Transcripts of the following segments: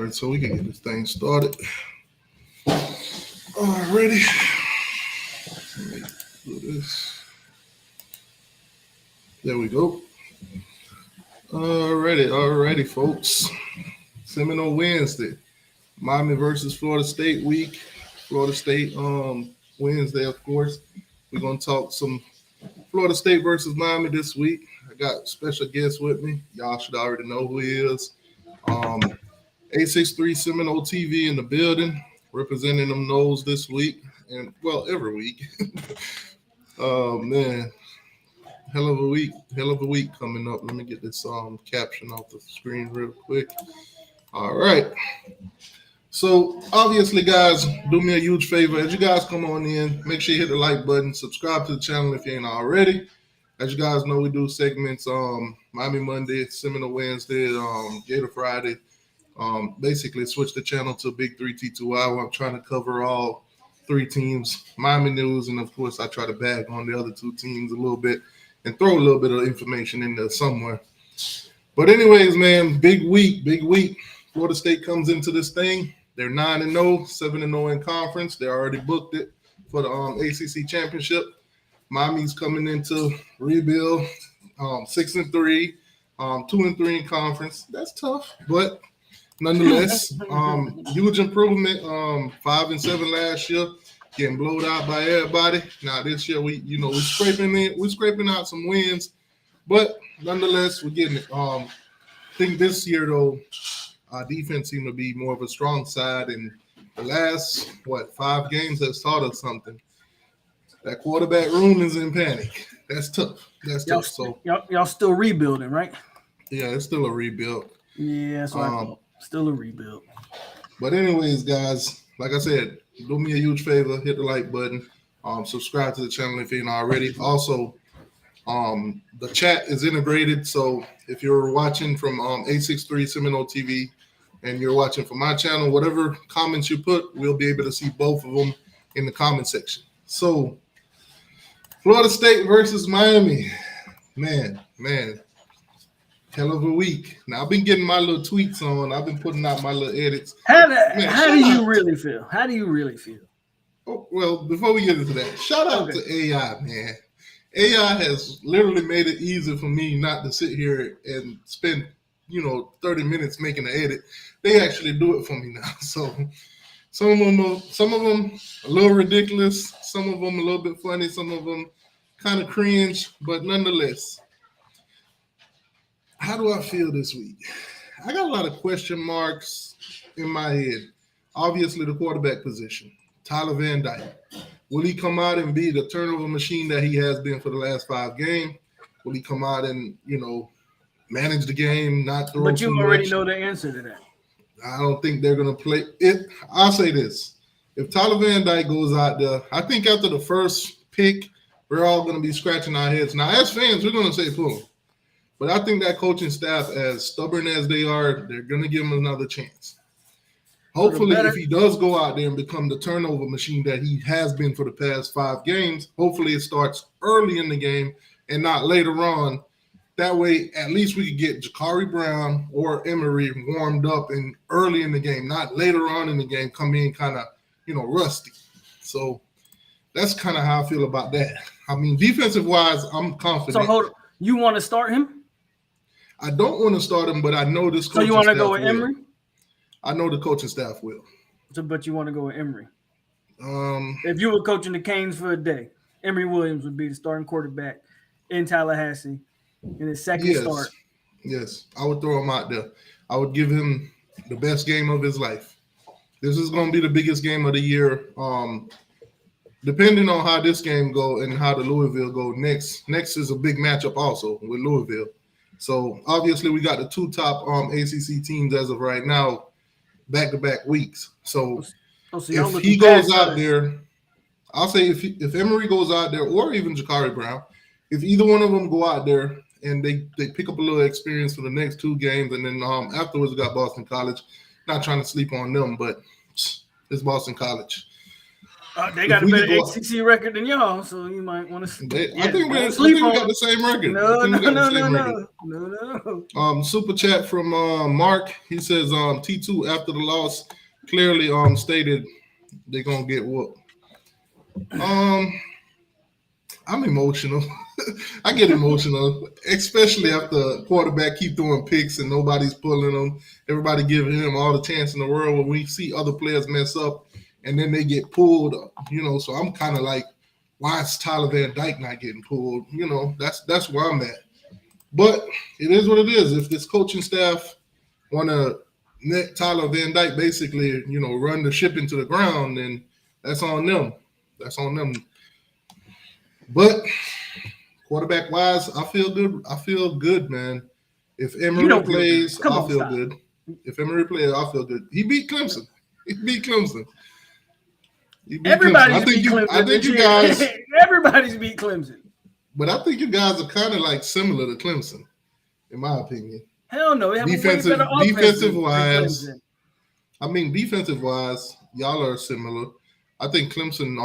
right, so we can get this thing started. Alrighty. Let me do this. There we go. Alrighty, folks. Seminole Wednesday. Miami versus Florida State week. Florida State Wednesday, of course. We're going to talk some Florida State versus Miami this week. I got special guests with me. Y'all should already know who he is. 863 Seminole TV in the building, representing them Noles this week, and well, every week. Oh man, hell of a week coming up. Let me get this caption off the screen real quick. All right. So obviously, guys, do me a huge favor. As you guys come on in, make sure you hit the like button, subscribe to the channel if you ain't already. As you guys know, we do segments Miami Monday, Seminole Wednesday, Gator Friday. Basically switch the channel to Big 3 T2I. I'm trying to cover all three teams, Miami news, and of course I try to bag on the other two teams a little bit and throw a little bit of information in there somewhere. But anyways, man, big week. Florida State comes into this thing. They're 9-0, 7-0 in conference. They already booked it for the ACC championship. Miami's coming into rebuild, 6-3, 2-3 in conference. That's tough, but nonetheless, huge improvement. 5-7 last year, getting blowed out by everybody. Now this year, we're scraping out some wins, but nonetheless, we're getting it. I think this year though, our defense seemed to be more of a strong side, and the last 5 games has taught us something. That quarterback room is in panic. That's tough. So y'all still rebuilding, right? Yeah, it's still a rebuild. Yeah, that's what I thought. Still a rebuild. But anyways, guys, like I said, do me a huge favor, hit the like button, subscribe to the channel if you ain't already. Also, the chat is integrated, so if you're watching from 863 Seminole TV and you're watching from my channel, whatever comments you put, we'll be able to see both of them in the comment section. So, Florida State versus Miami. Man. Hell of a week. Now, I've been getting my little tweets on. I've been putting out my little edits. How do you really feel? How do you really feel? Oh, well, before we get into that, shout out to AI, man. AI has literally made it easy for me not to sit here and spend, 30 minutes making an edit. They actually do it for me now. So some of them a little ridiculous, some of them a little bit funny, some of them kind of cringe, but nonetheless. How do I feel this week? I got a lot of question marks in my head. Obviously, the quarterback position. Tyler Van Dyke. Will he come out and be the turnover machine that he has been for the last 5 games? Will he come out and, manage the game, not throw But you too already much? know the answer to that. I don't think they're going to play it. I'll say this. If Tyler Van Dyke goes out there, I think after the first pick, we're all going to be scratching our heads. Now, as fans, we're going to say, boom. But I think that coaching staff, as stubborn as they are, they're going to give him another chance. Hopefully, if he does go out there and become the turnover machine that he has been for the past 5 games, hopefully it starts early in the game and not later on. That way, at least we could get Jakari Brown or Emery warmed up and early in the game, not later on in the game, come in kind of, rusty. So that's kind of how I feel about that. I mean, defensive-wise, I'm confident. So hold on. You want to start him? I don't want to start him, but I know this coaching staff will. So you want to go with Emery? I know the coaching staff will. But you want to go with Emery? If you were coaching the Canes for a day, Emery Williams would be the starting quarterback in Tallahassee in his second start. Yes, I would throw him out there. I would give him the best game of his life. This is going to be the biggest game of the year. Depending on how this game go and how the Louisville go next is a big matchup also with Louisville. So obviously we got the 2 top ACC teams as of right now, back-to-back weeks. So if he goes out there, I'll say if Emery goes out there, or even Jakari Brown, if either one of them go out there and they pick up a little experience for the next 2 games, and then afterwards we got Boston College. Not trying to sleep on them, but it's Boston College. They got a better ACC record than y'all, so you might want to. I think we got the same record. No. Super chat from Mark. He says T2 after the loss clearly stated they're gonna get whooped. I'm emotional. I get emotional, especially after quarterback keep throwing picks and nobody's pulling them. Everybody giving him all the chance in the world when we see other players mess up and then they get pulled, So I'm kind of like, why is Tyler Van Dyke not getting pulled? That's where I'm at. But it is what it is. If this coaching staff want to let Tyler Van Dyke basically, run the ship into the ground, then that's on them. But quarterback wise, I feel good. I feel good, man. If Emory plays, I feel good. If Emory plays, I feel good. He beat Clemson. Everybody's beat Clemson. I think you guys. Everybody's beat Clemson. But I think you guys are kind of like similar to Clemson, in my opinion. Hell no. Defensive wise, y'all are similar. I think Clemson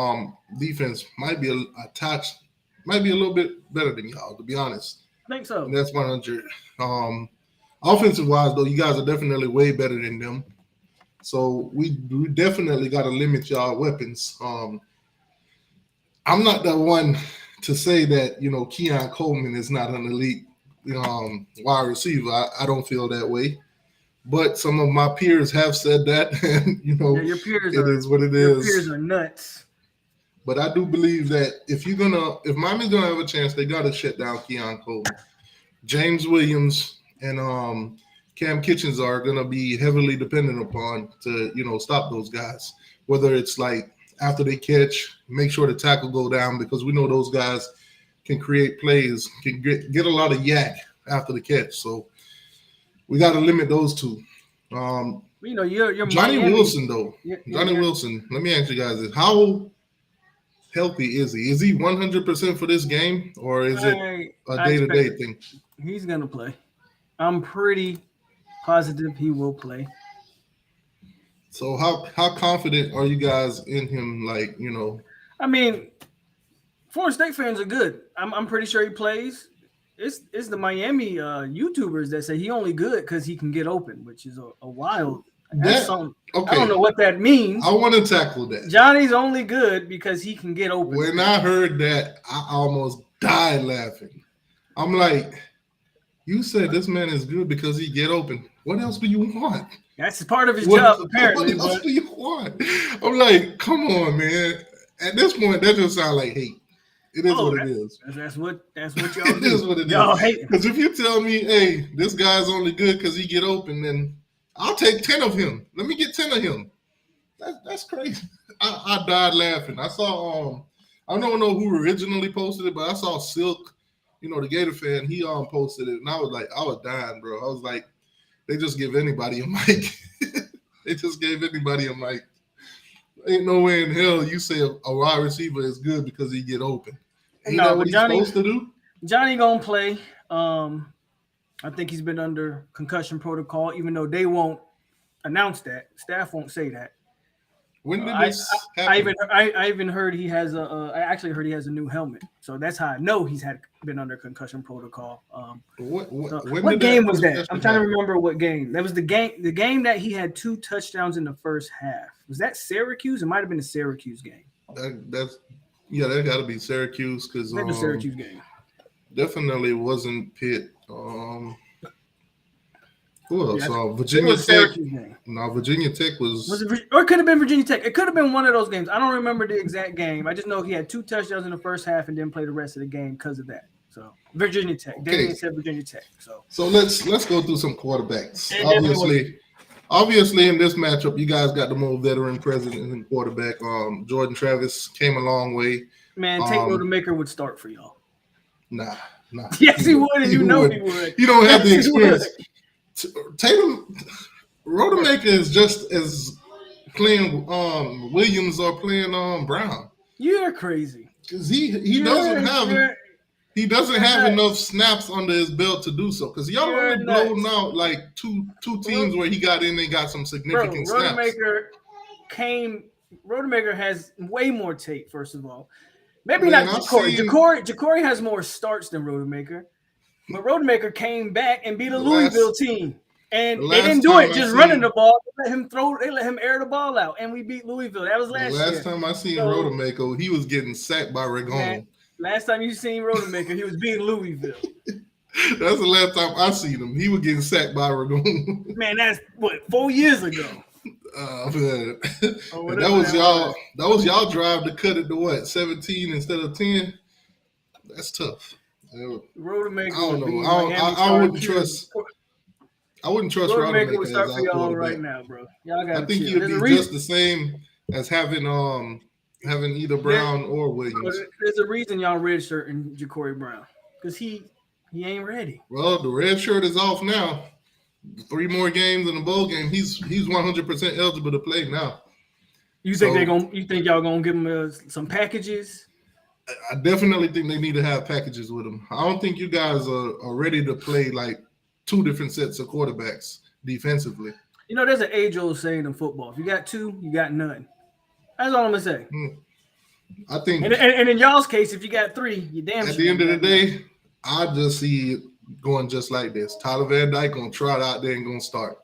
defense might be a little bit better than y'all, to be honest. I think so. And that's 100. Offensive wise, though, you guys are definitely way better than them. So we definitely got to limit y'all weapons. I'm not the one to say that Keon Coleman is not an elite wide receiver. I don't feel that way. But some of my peers have said that, and your peers is what it your is. Your peers are nuts. But I do believe that if Miami's gonna have a chance, they gotta shut down Keon Coleman. James Williams and Cam Kitchens are gonna be heavily dependent upon to stop those guys. Whether it's like after they catch, make sure the tackle go down, because we know those guys can create plays, can get a lot of yak after the catch. So we got to limit those two. You're Johnny Miami. Wilson, though. Wilson, let me ask you guys this. How healthy is he? Is he 100% for this game, or is it a day-to-day thing? He's going to play. I'm pretty positive he will play. So how confident are you guys in him? I mean, Florida State fans are good. I'm pretty sure he plays. It's the Miami YouTubers that say he only good because he can get open, which is a wild. I don't know what that means. I want to tackle that. Johnny's only good because he can get open. When I heard that, I almost died laughing. I'm like, you said this man is good because he get open. What else do you want? That's part of his job, apparently. What else do you want? I'm like, come on, man. At this point, that just sounds like hate. It is what it is. That's what y'all do. It is what it y'all is. Hate him. Because if you tell me, hey, this guy's only good because he get open, then I'll take 10 of him. Let me get 10 of him. That's crazy. I died laughing. I saw I don't know who originally posted it, but I saw Silk, the Gator fan. He posted it, and I was dying, bro. I was like, they just give anybody a mic. They just gave anybody a mic. Ain't no way in hell you say a wide receiver is good because he get open. Ain't that what he's supposed to do? Johnny gonna play. I think he's been under concussion protocol, even though they won't announce that. Staff won't say that. When did this happen? I even heard he has I actually heard he has a new helmet, so that's how I know he's been under concussion protocol. What game was that? I'm trying to remember what game. That was the game that he had 2 touchdowns in the first half. Was that Syracuse? It might have been the Syracuse game. That got to be Syracuse, because that was Syracuse game. Definitely wasn't Pitt. Who else? Virginia Tech. No, Virginia Tech was it, or it could have been Virginia Tech. It could have been one of those games. I don't remember the exact game. I just know he had 2 touchdowns in the first half and didn't play the rest of the game because of that. So Virginia Tech. Damian said Virginia Tech. So let's go through some quarterbacks. Obviously, in this matchup, you guys got the more veteran president and quarterback. Jordan Travis came a long way. Man, Tate Rodemaker would start for y'all. Nah. Yes, he would, and he would. You don't have the experience. Tatum Rodemaker is just as playing Williams or playing Brown. You're crazy. Because he doesn't have enough snaps under his belt to do so. Because y'all only blown out like two teams where he got in and got some significant snaps. Rodemaker came Rodemaker has way more tape. First of all, maybe Man, not I've Jacory. seen Jacory has more starts than Rodemaker, but Rodemaker came back and beat a the Louisville last team, and the they didn't last do time it I just running seen the ball. They let him air the ball out, and we beat Louisville. That was the last last year. time I seen So, Rodemaker, he was getting sacked by man, Ragon. last time you seen Rodemaker, he was beating Louisville. That's the last time I seen him. He was getting sacked by Ragon. Man, that's what 4 years ago. Man. Or And whatever that was that y'all. was. That was y'all drive to cut it to what 17 instead of 10. That's tough. I Rodemaker don't would know. be I, Miami I star wouldn't Q. trust. I wouldn't trust Rodemaker Rodemaker would as start for our y'all right quarterback. now, bro. Y'all I gotta think chill. he'd There's a be reason. just the same as having either Brown or Williams. There's a reason y'all redshirting Jacory Brown because he ain't ready. Well, the red shirt is off now. 3 more games in the bowl game. He's 100% eligible to play now. You think You think y'all gonna give him some packages? I definitely think they need to have packages with him. I don't think you guys are ready to play like 2 different sets of quarterbacks defensively. You know, there's an age-old saying in football: if you got 2, you got none. That's all I'm gonna say. I think, and in y'all's case, if you got 3, you damn at sure. the end of the day, I just see it going just like this. Tyler Van Dyke gonna trot out there and gonna start.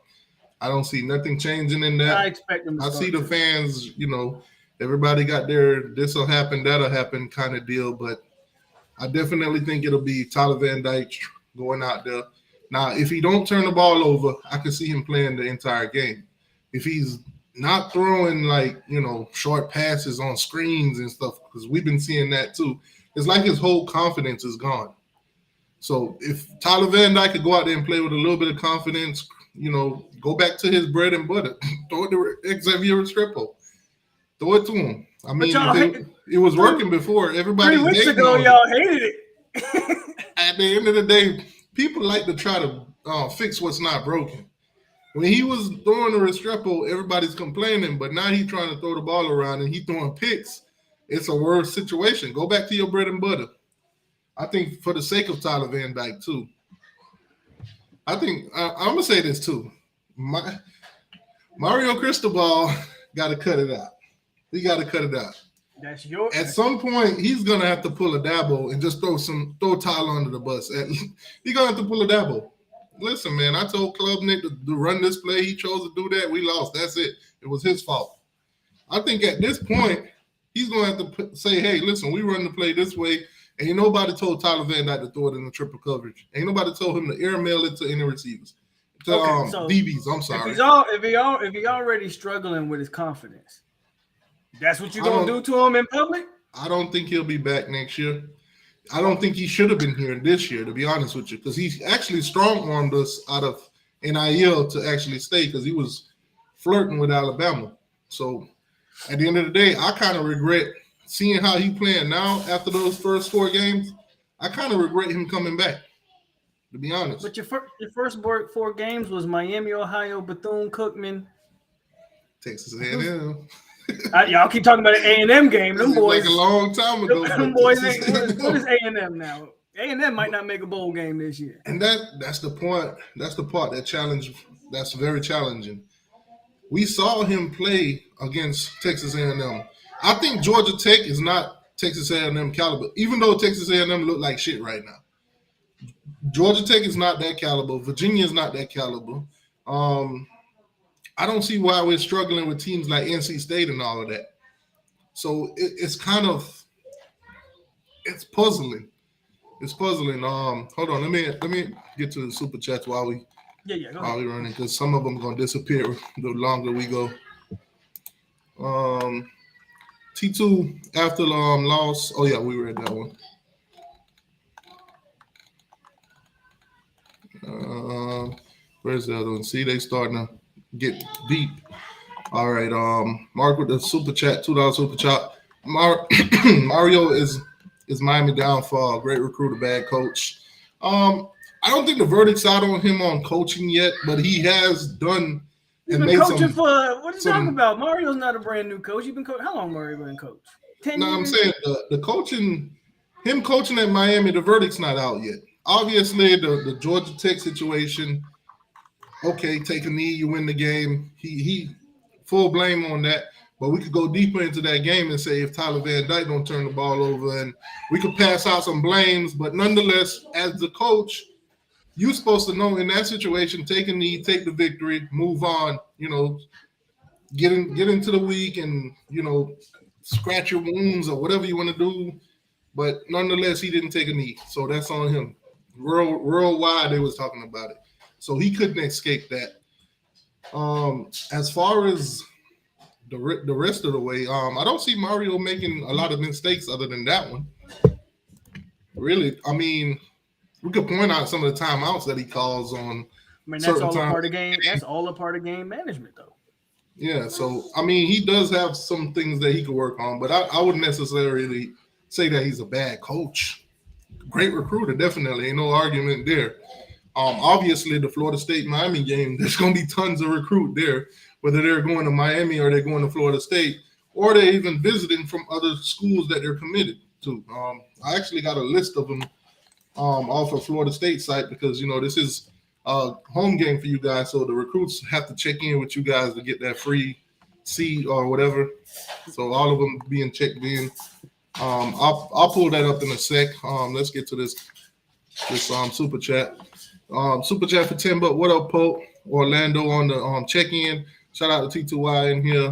I don't see nothing changing in that. I expect them to I start see the too. fans, everybody got their this'll happen, that'll happen kind of deal, but I definitely think it'll be Tyler Van Dyke going out there. Now, if he don't turn the ball over, I can see him playing the entire game. If he's not throwing short passes on screens and stuff, because we've been seeing that too, it's like his whole confidence is gone. So if Tyler Van Dyke could go out there and play with a little bit of confidence, go back to his bread and butter, throw it to Xavier Restrepo, throw it to him. I mean, it was working before. Everybody 3 weeks hating ago, on y'all it. hated it. At the end of the day, people like to try to fix what's not broken. When he was throwing the Restrepo, everybody's complaining, but now he's trying to throw the ball around and he's throwing picks. It's a worse situation. Go back to your bread and butter. I think for the sake of Tyler Van Dyke too. I think I'm gonna say this too. Mario Cristobal got to cut it out. He got to cut it out. At some point, he's gonna have to pull a Dabo and just throw Tyler under the bus. He's gonna have to pull a Dabo. Listen, man, I told Klubnik to run this play. He chose to do that. We lost. That's it. It was his fault. I think at this point, he's gonna have to say, "Hey, listen, we run the play this way." Ain't nobody told Tyler Van Dyke to throw it in the triple coverage. Ain't nobody told him to airmail it to any receivers. To DBs, I'm sorry. If he already struggling with his confidence, that's what you're gonna do to him in public? I don't think he'll be back next year. I don't think he should have been here this year, to be honest with you, because he actually strong-armed us out of NIL to actually stay because he was flirting with Alabama. So at the end of the day, I kind of regret seeing how he playing now after those first 4 games. I kind of regret him coming back, to be honest. But your first 4 games was Miami, Ohio, Bethune-Cookman, Texas A&M. Y'all keep talking about an A&M game. Them boys, like a long time ago. Them boys, what is A&M now? A&M might not make a bowl game this year. And that's the point. That's the part that's very challenging. We saw him play against Texas A&M. I think Georgia Tech is not Texas A&M caliber, even though Texas A&M look like shit right now. Georgia Tech is not that caliber. Virginia is not that caliber. I don't see why we're struggling with teams like NC State and all of that. So it's puzzling. It's puzzling. Hold on, let me get to the super chats while we running, because some of them are gonna disappear the longer we go. T2 after loss. Oh yeah, we read that one. Where's the other one? See, they starting to get deep. All right, Mark with the super chat, $2 super chat. Mario is Miami downfall. Great recruiter, bad coach. I don't think the verdict's out on him on coaching yet, but he has done. He's been coaching for what are you talking about? Mario's not a brand new coach. You've been coaching. How long Mario been coach? 10 years? I'm saying the coaching, him coaching at Miami, the verdict's not out yet. Obviously, the Georgia Tech situation. Okay, take a knee, you win the game. He full blame on that. But we could go deeper into that game and say if Tyler Van Dyke don't turn the ball over, and we could pass out some blames. But nonetheless, as the coach, you're supposed to know in that situation, take a knee, take the victory, move on. Get into the week and scratch your wounds or whatever you want to do. But nonetheless, he didn't take a knee, so that's on him. Worldwide, they was talking about it, so he couldn't escape that. As far as the rest of the way, I don't see Mario making a lot of mistakes other than that one. Really, I mean, we could point out some of the timeouts that he calls on. I mean, that's all a part of game. That's all a part of game management, though. Yeah, so I mean, he does have some things that he could work on, but I wouldn't necessarily say that he's a bad coach. Great recruiter, definitely, ain't no argument there. Obviously, the Florida State Miami game, there's going to be tons of recruit there, whether they're going to Miami or they're going to Florida State, or they're even visiting from other schools that they're committed to. I actually got a list of them off of Florida State site because this is a home game for you guys, so the recruits have to check in with you guys to get that free seat or whatever. So all of them being checked in. I'll pull that up in a sec. Let's get to this super chat. Super chat for 10 bucks. What up, Pope? Orlando on the check-in. Shout out to T2Y in here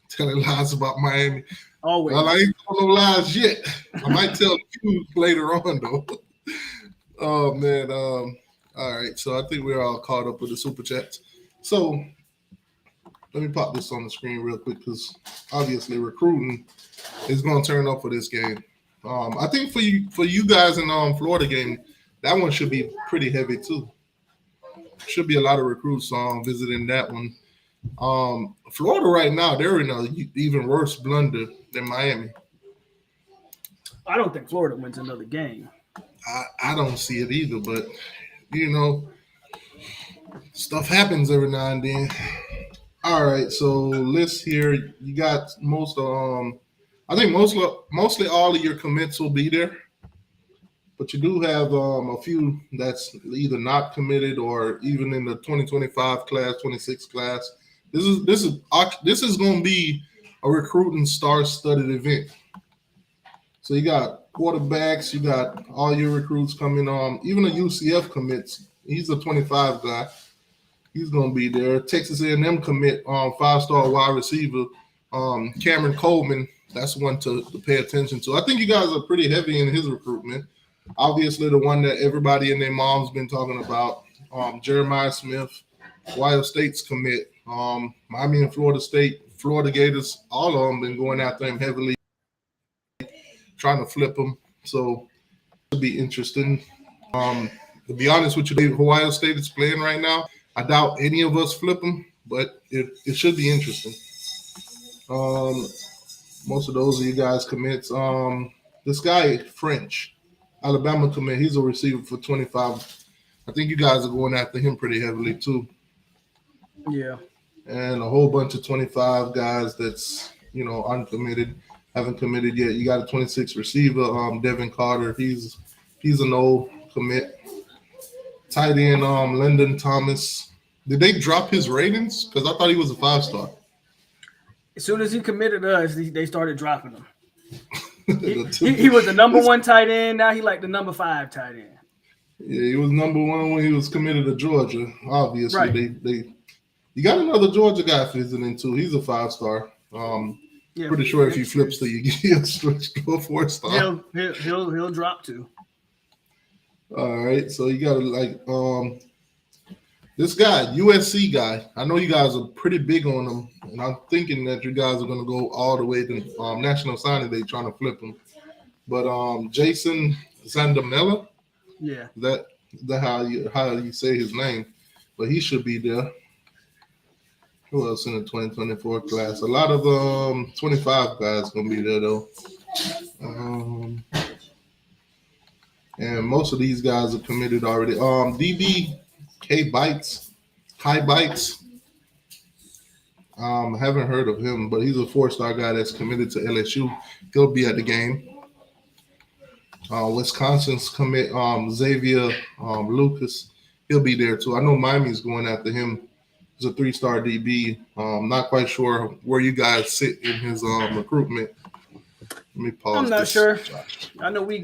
telling lies about Miami. Always. Well, I ain't telling no lies yet. I might tell you later on, though. Oh, man. All right. So I think we're all caught up with the super chats. So let me pop this on the screen real quick because obviously recruiting is going to turn up for this game. I think for you guys in Florida game, that one should be pretty heavy too. Should be a lot of recruits visiting that one. Florida right now, they're in an even worse blunder than Miami. I don't think Florida wins another game. I don't see it either, but stuff happens every now and then. All right, so list here. You got I think mostly all of your commits will be there. But you do have a few that's either not committed or even in the 2025 class, 26 class. This is going to be a recruiting star-studded event. So you got quarterbacks, you got all your recruits coming on. Even the UCF commits. He's a 25 guy. He's going to be there. Texas A&M commit 5-star wide receiver Cameron Coleman. That's one to pay attention to. I think you guys are pretty heavy in his recruitment. Obviously, the one that everybody and their mom's been talking about, Jeremiah Smith, Ohio State's commit, Miami and Florida State, Florida Gators, all of them been going after him heavily, trying to flip him. So it'll be interesting. To be honest with you, Ohio State is playing right now. I doubt any of us flip him, but it should be interesting. Most of those of you guys commits. This guy, French, Alabama commit. He's a receiver for 25. I think you guys are going after him pretty heavily too. Yeah. And a whole bunch of 25 guys that's uncommitted, haven't committed yet. You got a 26 receiver, Devin Carter. He's an old commit. Tight end, Lyndon Thomas. Did they drop his ratings? Because I thought he was a 5-star. As soon as he committed to us, they started dropping him. He was the number 1 tight end. Now he like the number 5 tight end. Yeah, he was number 1 when he was committed to Georgia. Obviously, right. You got another Georgia guy visiting too. He's a 5-star. Pretty sure if he flips to you, he'll switch to a 4-star. He'll drop too. All right, so you got this guy, USC guy. I know you guys are pretty big on him, and I'm thinking that you guys are going to go all the way to National Signing Day trying to flip him. But Jason Zandamela, yeah, that how you say his name, but he should be there. Who else in the 2024 class? A lot of 25 guys going to be there though. And most of these guys are committed already. DB Kai Bites. Haven't heard of him, but he's a 4-star guy that's committed to LSU. He'll be at the game. Wisconsin's commit Xavier Lucas. He'll be there too. I know Miami's going after him He's a 3-star DB. Not quite sure where you guys sit in his recruitment. Let me I'm pause not this, sure. Josh. I know we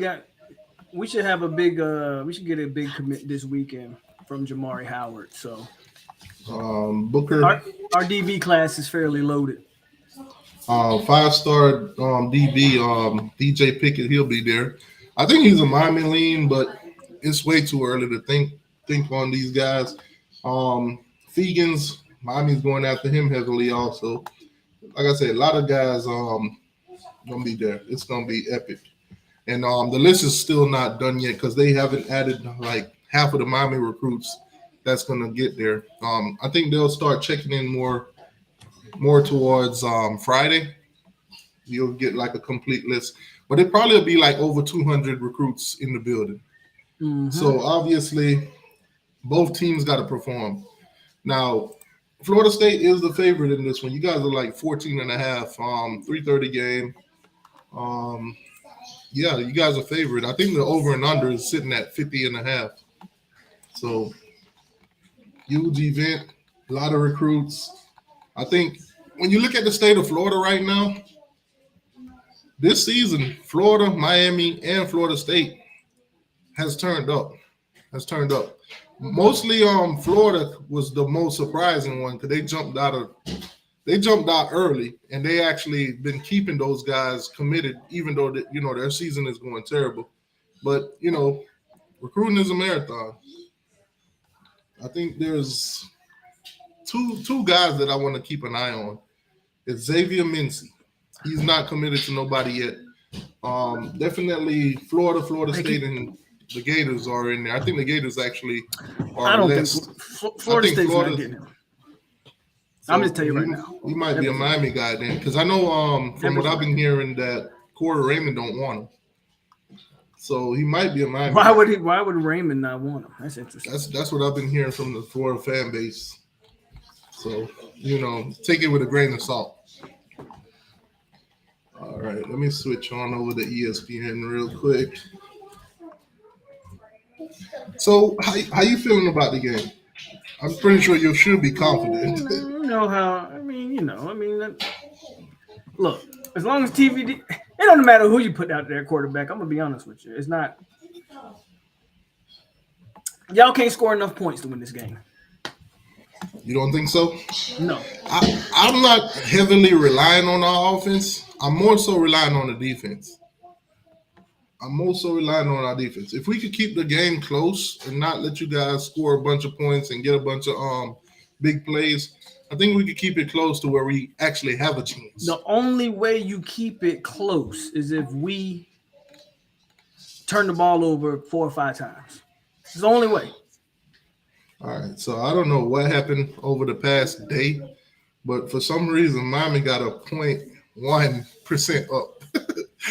should have a big we should get a big commit this weekend from Jamari Howard. So Booker, our DB class is fairly loaded. 5-star DB, DJ Pickett, he'll be there. I think he's a Miami lean, but it's way too early to think on these guys. Fegans, Miami's going after him heavily also. Like I said, a lot of guys gonna be there. It's gonna be epic. And the list is still not done yet because they haven't added like half of the Miami recruits that's gonna get there. I think they'll start checking in more towards Friday. You'll get like a complete list, but it probably will be like over 200 recruits in the building. Mm-hmm. So obviously, both teams got to perform. Now, Florida State is the favorite in this one. You guys are like 14 and a half, 3:30 game. Um, yeah, you guys are favorite. I think the over and under is sitting at 50 and a half. So huge event, a lot of recruits. I think when you look at the state of Florida right now, this season, Florida, Miami, and Florida State has turned up. Has turned up. Mostly, Florida was the most surprising one because they jumped out early, and they actually been keeping those guys committed, even though their season is going terrible. But recruiting is a marathon. I think there's two guys that I want to keep an eye on. It's Xavier Mincy. He's not committed to nobody yet. Definitely Florida State, and the Gators are in there. I think the Gators actually are I don't less. think Florida State's not getting him. So I'm just tell you right now. He might be a Miami guy then, because I know from what I've been hearing that Corey Raymond don't want him. So he might be a Miami. Why would Raymond not want him? That's interesting. That's what I've been hearing from the Florida fan base. So take it with a grain of salt. All right, let me switch on over to ESPN real quick. So how you feeling about the game? I'm pretty sure you should be confident. You know how? Look, as long as TVD, it doesn't matter who you put out there quarterback. I'm gonna be honest with you. It's not. Y'all can't score enough points to win this game. You don't think so? No. I'm not heavily relying on our offense. I'm more so relying on the defense. If we could keep the game close and not let you guys score a bunch of points and get a bunch of big plays, I think we could keep it close to where we actually have a chance. The only way you keep it close is if we turn the ball over 4 or 5 times. It's the only way. All right, so I don't know what happened over the past day, but for some reason, Miami got a 0.1% up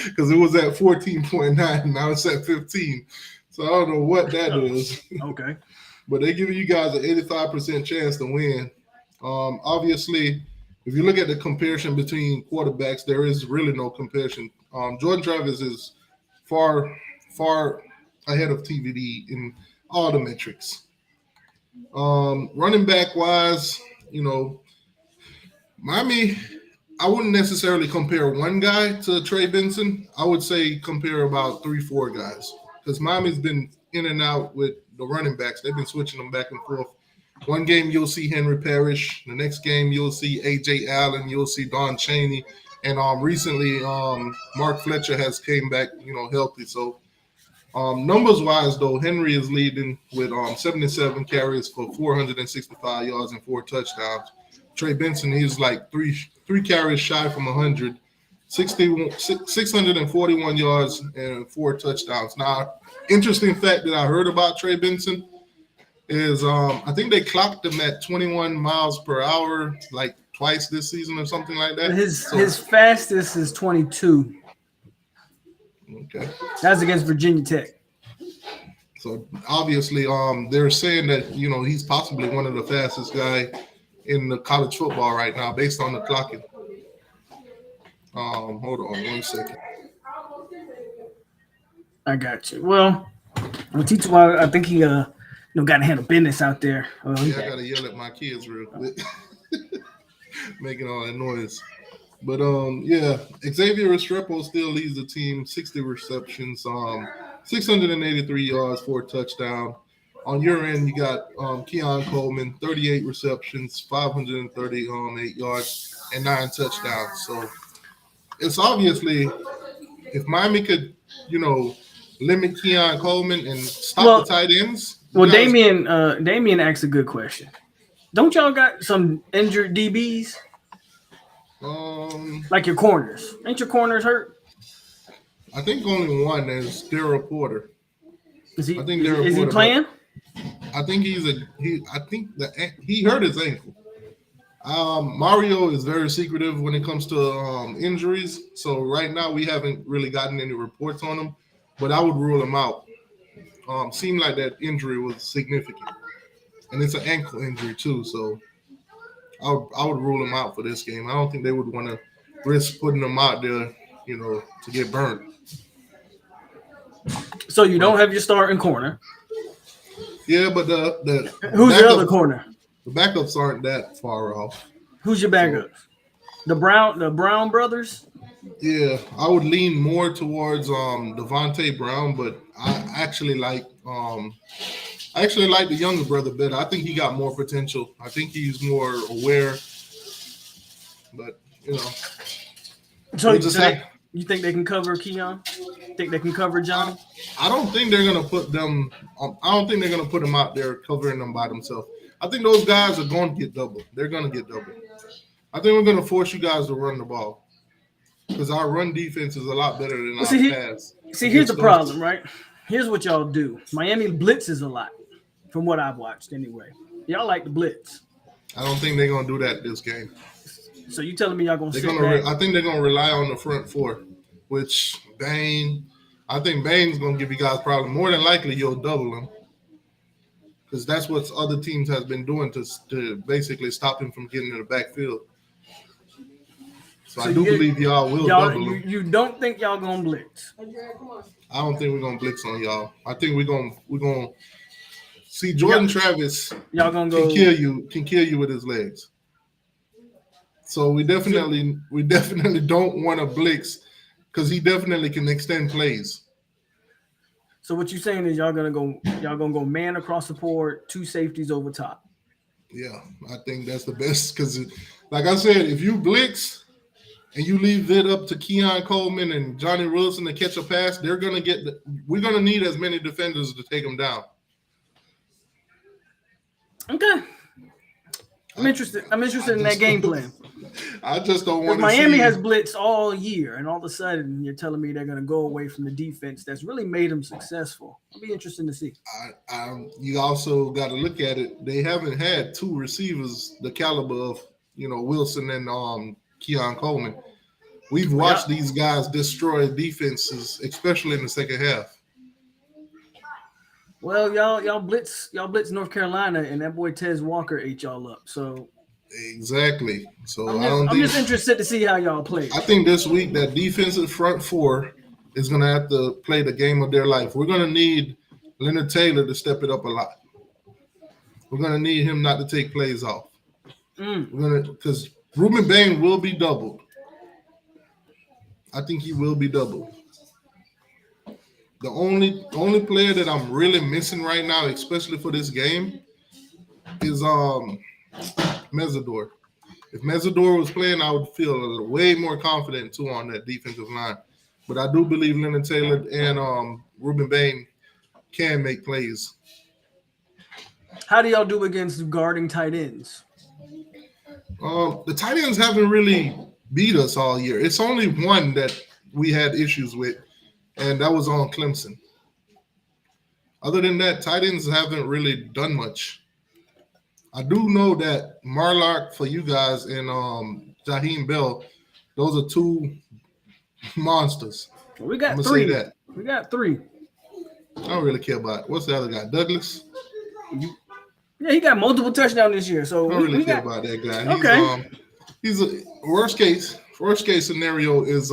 because it was at 14.9, now it's at 15. So I don't know what that is. Okay. But they're giving you guys an 85% chance to win. Obviously, if you look at the comparison between quarterbacks, there is really no comparison. Jordan Travis is far ahead of TVD in all the metrics. Running back wise, Miami, I wouldn't necessarily compare one guy to Trey Benson. I would say compare about 3-4 guys because Miami's been in and out with the running backs. They've been switching them back and forth. One game you'll see Henry Parrish. The next game you'll see A.J. Allen. You'll see Don Chaney. And recently Mark Fletcher has came back, healthy. So numbers-wise, though, Henry is leading with 77 carries for 465 yards and 4 touchdowns. Trey Benson, he's like three carries shy from 100, 641 yards and 4 touchdowns. Now, interesting fact that I heard about Trey Benson is I think they clocked him at 21 miles per hour like twice this season or something like that. His fastest is 22. Okay. That's against Virginia Tech. So obviously, they're saying that he's possibly one of the fastest guy in the college football right now, based on the clocking. Hold on 1 second. I got you. Well, I think he No, got to handle business out there. Oh, Yeah, I gotta yell at my kids real quick, making all that noise. But yeah, Xavier Restrepo still leads the team, 60 receptions, 683 yards, 4 touchdowns. On your end, you got Keon Coleman, 38 receptions, 538 yards, and 9 touchdowns. So it's obviously if Miami could, limit Keon Coleman and stop the tight ends. Well, Damien asked a good question. Don't y'all got some injured DBs? Like your corners. Ain't your corners hurt? I think only one is Daryl Porter. Is he playing? I think he hurt his ankle. Mario is very secretive when it comes to injuries. So right now we haven't really gotten any reports on him, but I would rule him out. Seemed like that injury was significant, and it's an ankle injury too. So I would rule him out for this game. I don't think they would want to risk putting him out there, to get burnt. So you don't have your starting corner. Yeah, but who's your other corner? The backups aren't that far off. Who's your backups? The Brown brothers? Yeah, I would lean more towards Devontae Brown, but I actually like the younger brother better. I think he got more potential. I think he's more aware. But So you think they can cover Keon? Think they can cover Johnny? I don't think they're gonna put them. I don't think they're gonna put them out there covering them by themselves. I think those guys are going to get double. They're going to get double. I think we're going to force you guys to run the ball because our run defense is a lot better than our pass. See, here's the problem, right? Here's what y'all do. Miami blitzes a lot, from what I've watched anyway. Y'all like the blitz. I don't think they're going to do that this game. So you telling me y'all going to sit back? I think they're going to rely on the front four, which I think Bain's going to give you guys problems. More than likely, you'll double them. Because that's what other teams has been doing to basically stop him from getting in the backfield. So I do believe y'all will double him. You don't think y'all gonna blitz? I don't think we're gonna blitz on y'all. I think we're gonna see Jordan Travis. Y'all gonna can kill you with his legs. So we definitely don't want to blitz because he definitely can extend plays. So what you're saying is y'all gonna go man across the board, 2 safeties over top. Yeah, I think that's the best because, like I said, if you blitz and you leave it up to Keon Coleman and Johnny Wilson to catch a pass, we're gonna need as many defenders to take them down. Okay, I'm interested in that game plan. I just don't want to Miami has blitzed all year, and all of a sudden you're telling me they're going to go away from the defense that's really made them successful. It'll be interesting to see. You also got to look at it. They haven't had 2 receivers the caliber of Wilson and Keon Coleman. We've watched these guys destroy defenses, especially in the second half. Well, y'all blitz North Carolina, and that boy Tez Walker ate y'all up. So. Exactly. So I'm just interested to see how y'all play. I think this week that defensive front four is going to have to play the game of their life. We're going to need Leonard Taylor to step it up a lot. We're going to need him not to take plays off. Because Ruben Bain will be doubled. I think he will be doubled. The only player that I'm really missing right now, especially for this game, is Mesidor. If Mesidor was playing, I would feel way more confident too on that defensive line. But I do believe Leonard Taylor and Ruben Bain can make plays. How do y'all do against guarding tight ends? The tight ends haven't really beat us all year. It's only one that we had issues with, and that was on Clemson. Other than that, tight ends haven't really done much. I do know that Marlock for you guys and Jaheim Bell, those are 2 monsters. We got 3. We got 3. I don't really care about what's the other guy, Douglas. Yeah, he got multiple touchdowns this year. So I don't really care about that guy. Okay. He's a worst case scenario is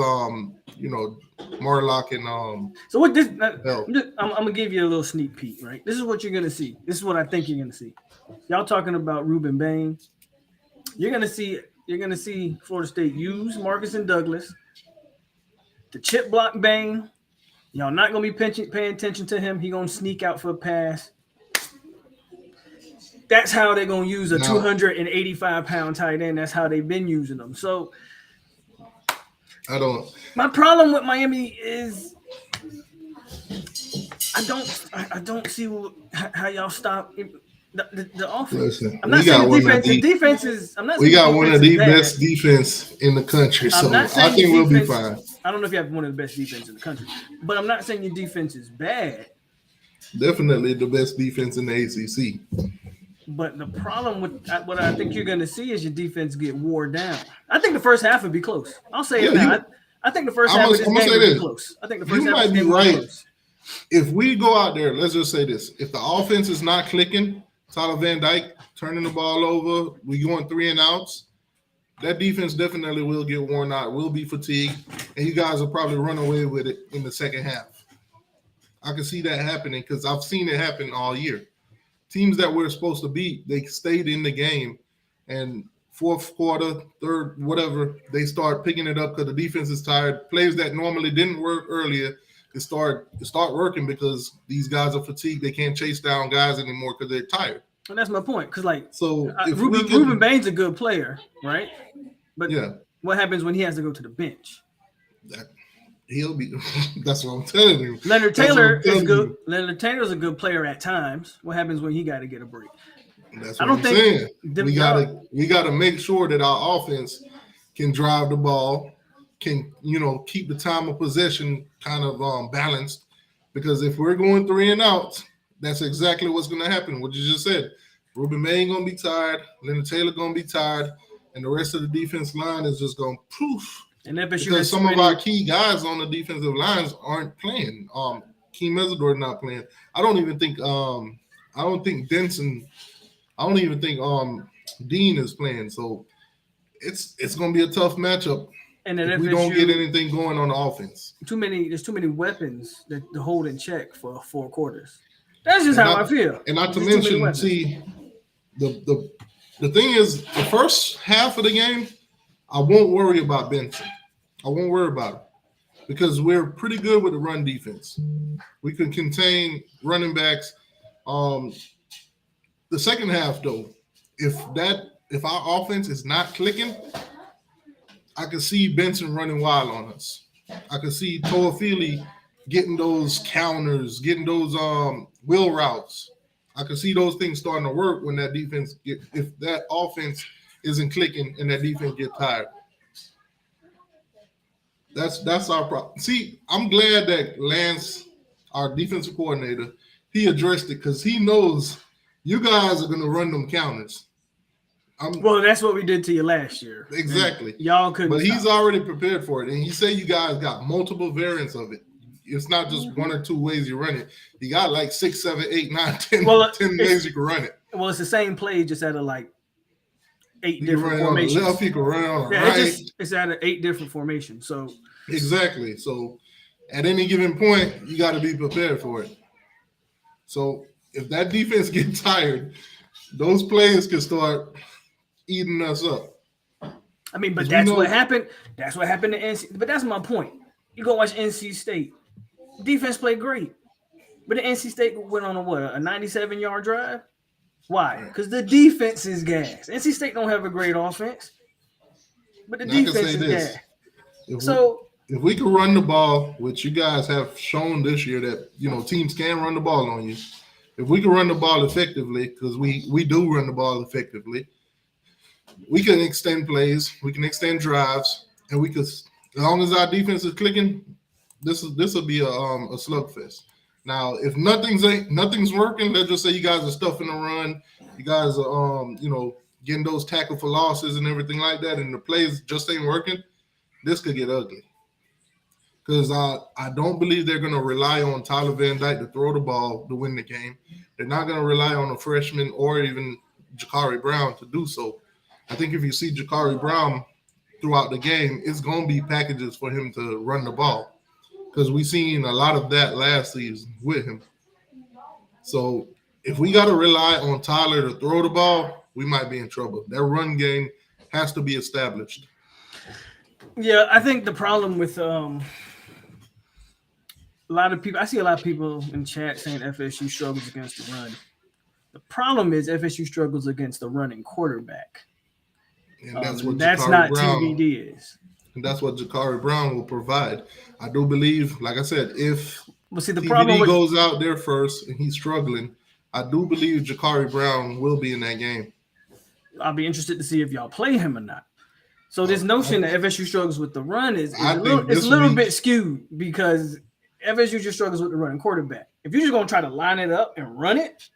Morlock and So what this? Bell. I'm gonna give you a little sneak peek, right? This is what you're gonna see. This is what I think you're gonna see. Y'all talking about Ruben Bain. You're gonna see Florida State use Marcus and Douglas, the chip block Bain. Y'all not gonna be paying attention to him. He gonna sneak out for a pass. That's how they're gonna use a 285-pound tight end. That's how they've been using them. So my problem with Miami is I don't see how y'all stop the offense. Listen, I'm not saying the defense is. I'm not. We got one of the best defense in the country, so I think we'll be fine. I don't know if you have one of the best defense in the country, but I'm not saying your defense is bad. Definitely the best defense in the ACC. But the problem with what I think you're going to see is your defense get wore down. I think the first half would be close. I'll say it now. I think the first half of this game would be close. I think the first half of this game would be close. If we go out there, let's just say this. If the offense is not clicking, Tyler Van Dyke turning the ball over, we going 3 and outs, that defense definitely will get worn out, will be fatigued, and you guys will probably run away with it in the second half. I can see that happening because I've seen it happen all year. Teams that we're supposed to beat, they stayed in the game, and fourth quarter, third, whatever, they start picking it up because the defense is tired. Plays that normally didn't work earlier, it start working because these guys are fatigued. They can't chase down guys anymore because they're tired. And that's my point. Because Ruben Bain's a good player, right? But what happens when he has to go to the bench? He'll be. That's what I'm telling you. Leonard Taylor is good. Leonard Taylor's a good player at times. What happens when he got to get a break? That's what I'm saying. We gotta make sure that our offense can drive the ball, can keep the time of possession kind of balanced. Because if we're going 3 and outs, that's exactly what's going to happen. What you just said. Ruben May going to be tired. Leonard Taylor going to be tired, and the rest of the defense line is just going poof. And FSU because some of our key guys on the defensive lines aren't playing. Keem Mesidor not playing. I don't even think Denson. I don't even think Dean is playing. So it's going to be a tough matchup. And then if we don't get anything going on the offense. There's too many weapons to hold in check for 4 quarters. That's just how I feel. And not to mention, see, the thing is, the first half of the game, I won't worry about Benson. I won't worry about him because we're pretty good with the run defense. We can contain running backs. The second half, though, if our offense is not clicking, I can see Benson running wild on us. I can see Toafili getting those counters, getting those wheel routes. I can see those things starting to work when that defense if that offense isn't clicking and that defense get tired. That's our problem. See, I'm glad that Lance, our defensive coordinator, he addressed it because he knows you guys are going to run them counters. Well, that's what we did to you last year. Exactly. Y'all couldn't. But he's already prepared for it. And he said you guys got multiple variants of it. It's not just 1 or 2 ways you run it. You got like 6, 7, 8, 9, 10, 10 ways you can run it. Well, it's the same play, just out of like 8 different formations. On the left, you can run on the right. It's out of 8 different formations. So exactly. So at any given point, you got to be prepared for it. So if that defense gets tired, those players can start eating us up. I mean, but that's what happened. That's what happened to NC. But that's my point. You go watch NC State. Defense played great. But the NC State went on a 97-yard drive? Why? Because the defense is gas. NC State don't have a great offense. But the defense is gas. If we can run the ball, which you guys have shown this year that teams can run the ball on you. If we can run the ball effectively, because we do run the ball effectively, we can extend plays, we can extend drives, and we could, as long as our defense is clicking, this will be a slugfest. Now, if nothing's working, let's just say you guys are stuffing the run, you guys are getting those tackle for losses and everything like that, and the plays just ain't working, this could get ugly. Because I don't believe they're going to rely on Tyler Van Dyke to throw the ball to win the game. They're not going to rely on a freshman or even Jakari Brown to do so. I think if you see Jakari Brown throughout the game, it's going to be packages for him to run the ball because we seen a lot of that last season with him. So if we got to rely on Tyler to throw the ball, we might be in trouble. That run game has to be established. Yeah, I think the problem with a lot of people, I see a lot of people in chat saying FSU struggles against the run. The problem is FSU struggles against the running quarterback. And that's not TBD is. And that's what Jakari Brown will provide. I do believe, like I said, if the TBD goes out there first and he's struggling, I do believe Jakari Brown will be in that game. I'll be interested to see if y'all play him or not. So this notion that FSU struggles with the run is a little bit skewed because FSU just struggles with the running quarterback. If you're just going to try to line it up and run it,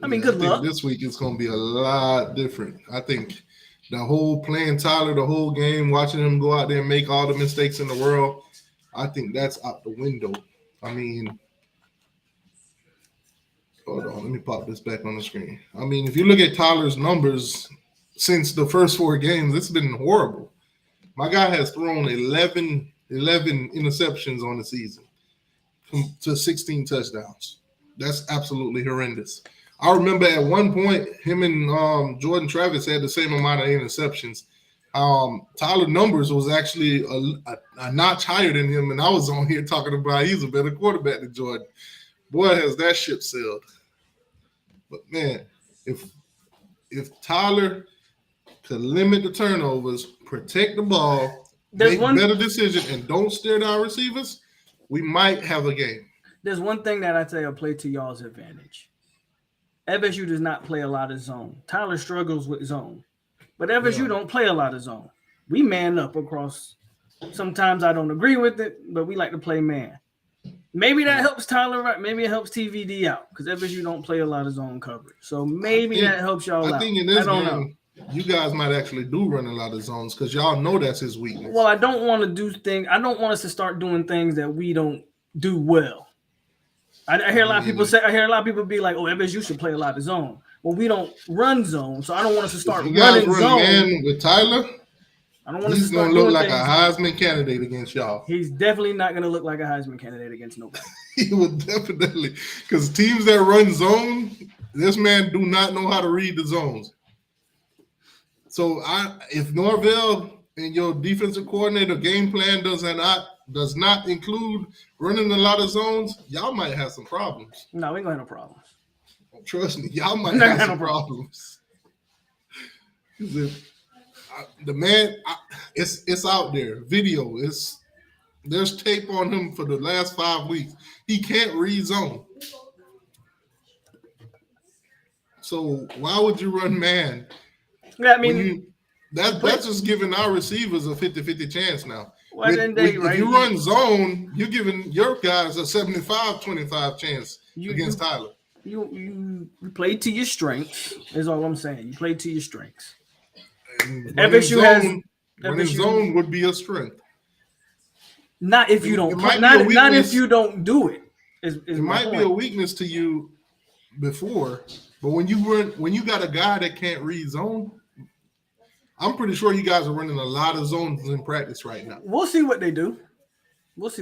good luck. This week it's going to be a lot different. I think the whole playing Tyler the whole game, watching him go out there and make all the mistakes in the world, I think that's out the window. Hold on, let me pop this back on the screen. If you look at Tyler's numbers since the first 4 games, it's been horrible. My guy has thrown 11 interceptions on the season to 16 touchdowns. That's absolutely horrendous. I remember at one point, him and Jordan Travis had the same amount of interceptions. Tyler numbers was actually a notch higher than him, and I was on here talking about he's a better quarterback than Jordan. Boy, has that ship sailed. But, man, if Tyler could limit the turnovers, protect the ball, make better decisions, and don't stare down receivers, we might have a game. There's one thing that I'd say will play to y'all's advantage. FSU does not play a lot of zone. Tyler struggles with zone. But FSU don't play a lot of zone. We man up across. Sometimes I don't agree with it, but we like to play man. Maybe that helps Tyler out. Maybe it helps TVD out because FSU don't play a lot of zone coverage. So maybe that helps y'all out. I think in this game, you guys might actually do run a lot of zones because y'all know that's his weakness. Well, I don't want to do things. I don't want us to start doing things that we don't do well. I hear a lot of people say. I hear a lot of people be like, "Oh, FSU should play a lot of zone." Well, we don't run zone, so I don't want us to start running zone. Man with Tyler, I don't want he's going to look like a Heisman candidate against y'all. He's definitely not going to look like a Heisman candidate against nobody. He would definitely, because teams that run zone, this man do not know how to read the zones. So if Norvell and your defensive coordinator game plan does not include running a lot of zones, y'all might have some problems. No, we ain't gonna have no problems. Trust me, y'all might have some problems. The man, it's out there. Video, there's tape on him for the last 5 weeks. He can't read zone. So why would you run man? Yeah, I mean, that's just giving our receivers a 50-50 chance now. Well, if you run zone, you're giving your guys a 75-25 chance against Tyler. You play to your strengths, is all I'm saying. You play to your strengths. FSU zone would be a strength. Not if you don't. Not if you don't do it. It might be a weakness to you before, but when you got a guy that can't read zone, I'm pretty sure you guys are running a lot of zones in practice right now. We'll see what they do. But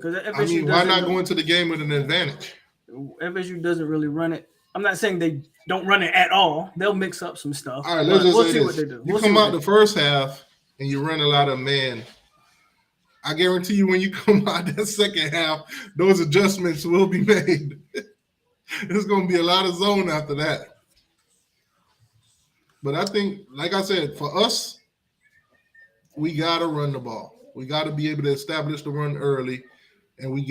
why not go into the game with an advantage? FSU doesn't really run it. I'm not saying they don't run it at all. They'll mix up some stuff. All right, we'll see what they do. You come out the first half and you run a lot of man. I guarantee you when you come out that second half, those adjustments will be made. There's going to be a lot of zone after that. But I think, like I said, for us, we got to run the ball. We got to be able to establish the run early, and we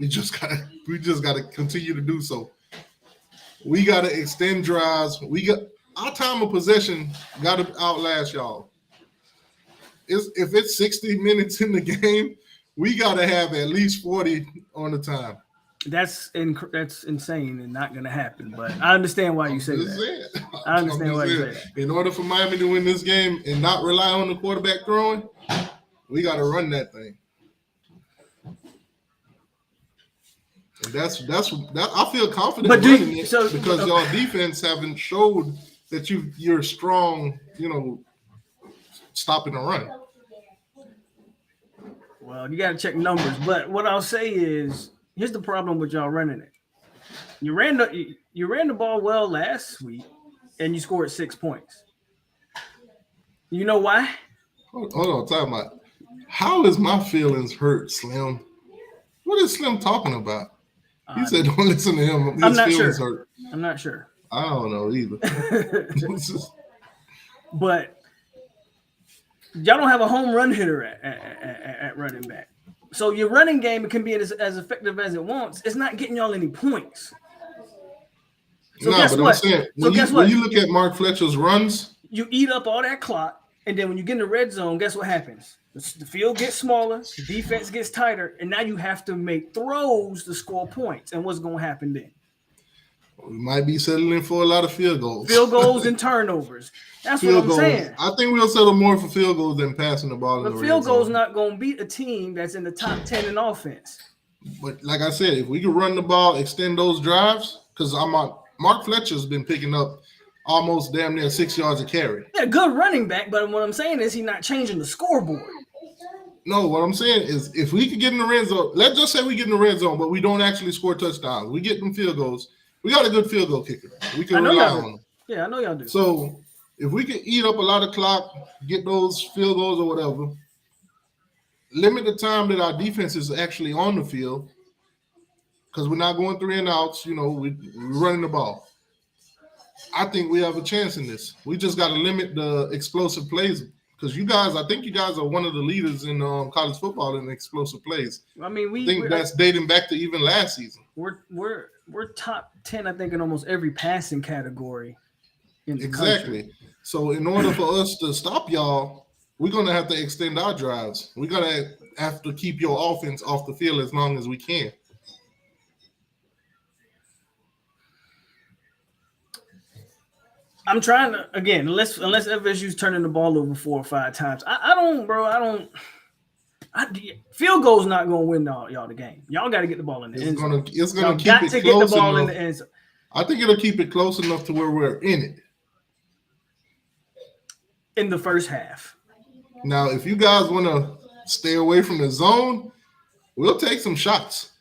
just got to continue to do so. We got to extend drives. Our time of possession got to outlast y'all. If it's 60 minutes in the game, we got to have at least 40 on the time. That's insane and not going to happen. But I understand why you say that. I understand why you say that. In order for Miami to win this game and not rely on the quarterback throwing, we got to run that thing. And that's I feel confident running it because y'all defense haven't showed that you're strong, stopping the run. Well, you got to check numbers. But what I'll say is, here's the problem with y'all running it. You ran the ball well last week, and you scored 6 points. You know why? Hold on, time out. How is my feelings hurt, Slim? What is Slim talking about? He said, "Don't listen to him. His I'm not feelings sure. hurt." I'm not sure. I don't know either. But y'all don't have a home run hitter at running back. So your running game can be as effective as it wants. It's not getting y'all any points. So guess what? I'm saying, when you look at Mark Fletcher's runs, you eat up all that clock, and then when you get in the red zone, guess what happens? The field gets smaller, the defense gets tighter, and now you have to make throws to score points. And what's going to happen then? We might be settling for a lot of field goals. Field goals and turnovers. That's what I'm saying. I think we'll settle more for field goals than passing the ball. But field goals not going to beat a team that's in the top 10 in offense. But like I said, if we can run the ball, extend those drives, because Mark Fletcher's been picking up almost damn near 6 yards a carry. Yeah, good running back, but what I'm saying is he's not changing the scoreboard. No, what I'm saying is if we could get in the red zone, let's just say we get in the red zone, but we don't actually score touchdowns. We get them field goals. We got a good field goal kicker. We can rely on them. Yeah, I know y'all do. So if we can eat up a lot of clock, get those field goals or whatever, limit the time that our defense is actually on the field, because we're not going 3 and outs, we're running the ball. I think we have a chance in this. We just got to limit the explosive plays, because I think you guys are one of the leaders in college football in explosive plays. I mean, I think that's dating back to even last season. We're top 10, I think, in almost every passing category in the Exactly. country. So in order for us to stop y'all, we're going to have to extend our drives. We're going to have to keep your offense off the field as long as we can. I'm trying to, again, unless FSU's turning the ball over 4 or 5 times. Field goal's not going to win y'all the game. Y'all got to get the ball in the end zone. It's going to keep it close enough. In the end zone. I think it'll keep it close enough to where we're in it. In the first half. Now, if you guys want to stay away from the zone, we'll take some shots.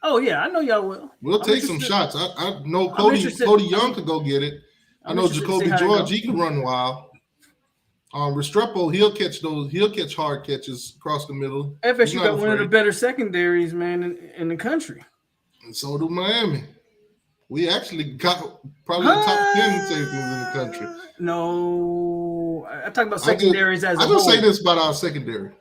Oh, yeah, I know y'all will. We'll take some shots. I know Cody Young could go get it. I know Jacoby George, he can run wild. Restrepo, he'll catch hard catches across the middle. FSU got one of the better secondaries, man, in the country. And so do Miami. We actually got probably the top 10 safeties in the country. No, I'm talking about secondaries as a whole. I just say this about our secondary.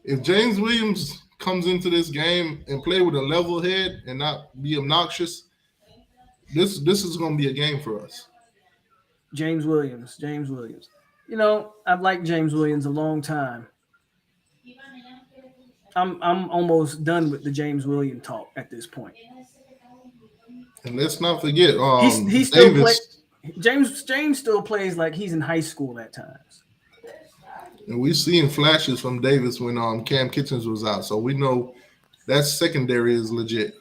If James Williams comes into this game and play with a level head and not be obnoxious, this is going to be a game for us. James Williams. I've liked James Williams a long time. I'm almost done with the James Williams talk at this point. And let's not forget, he still plays. James still plays like he's in high school at times. And we've seen flashes from Davis when Cam Kitchens was out, so we know that secondary is legit.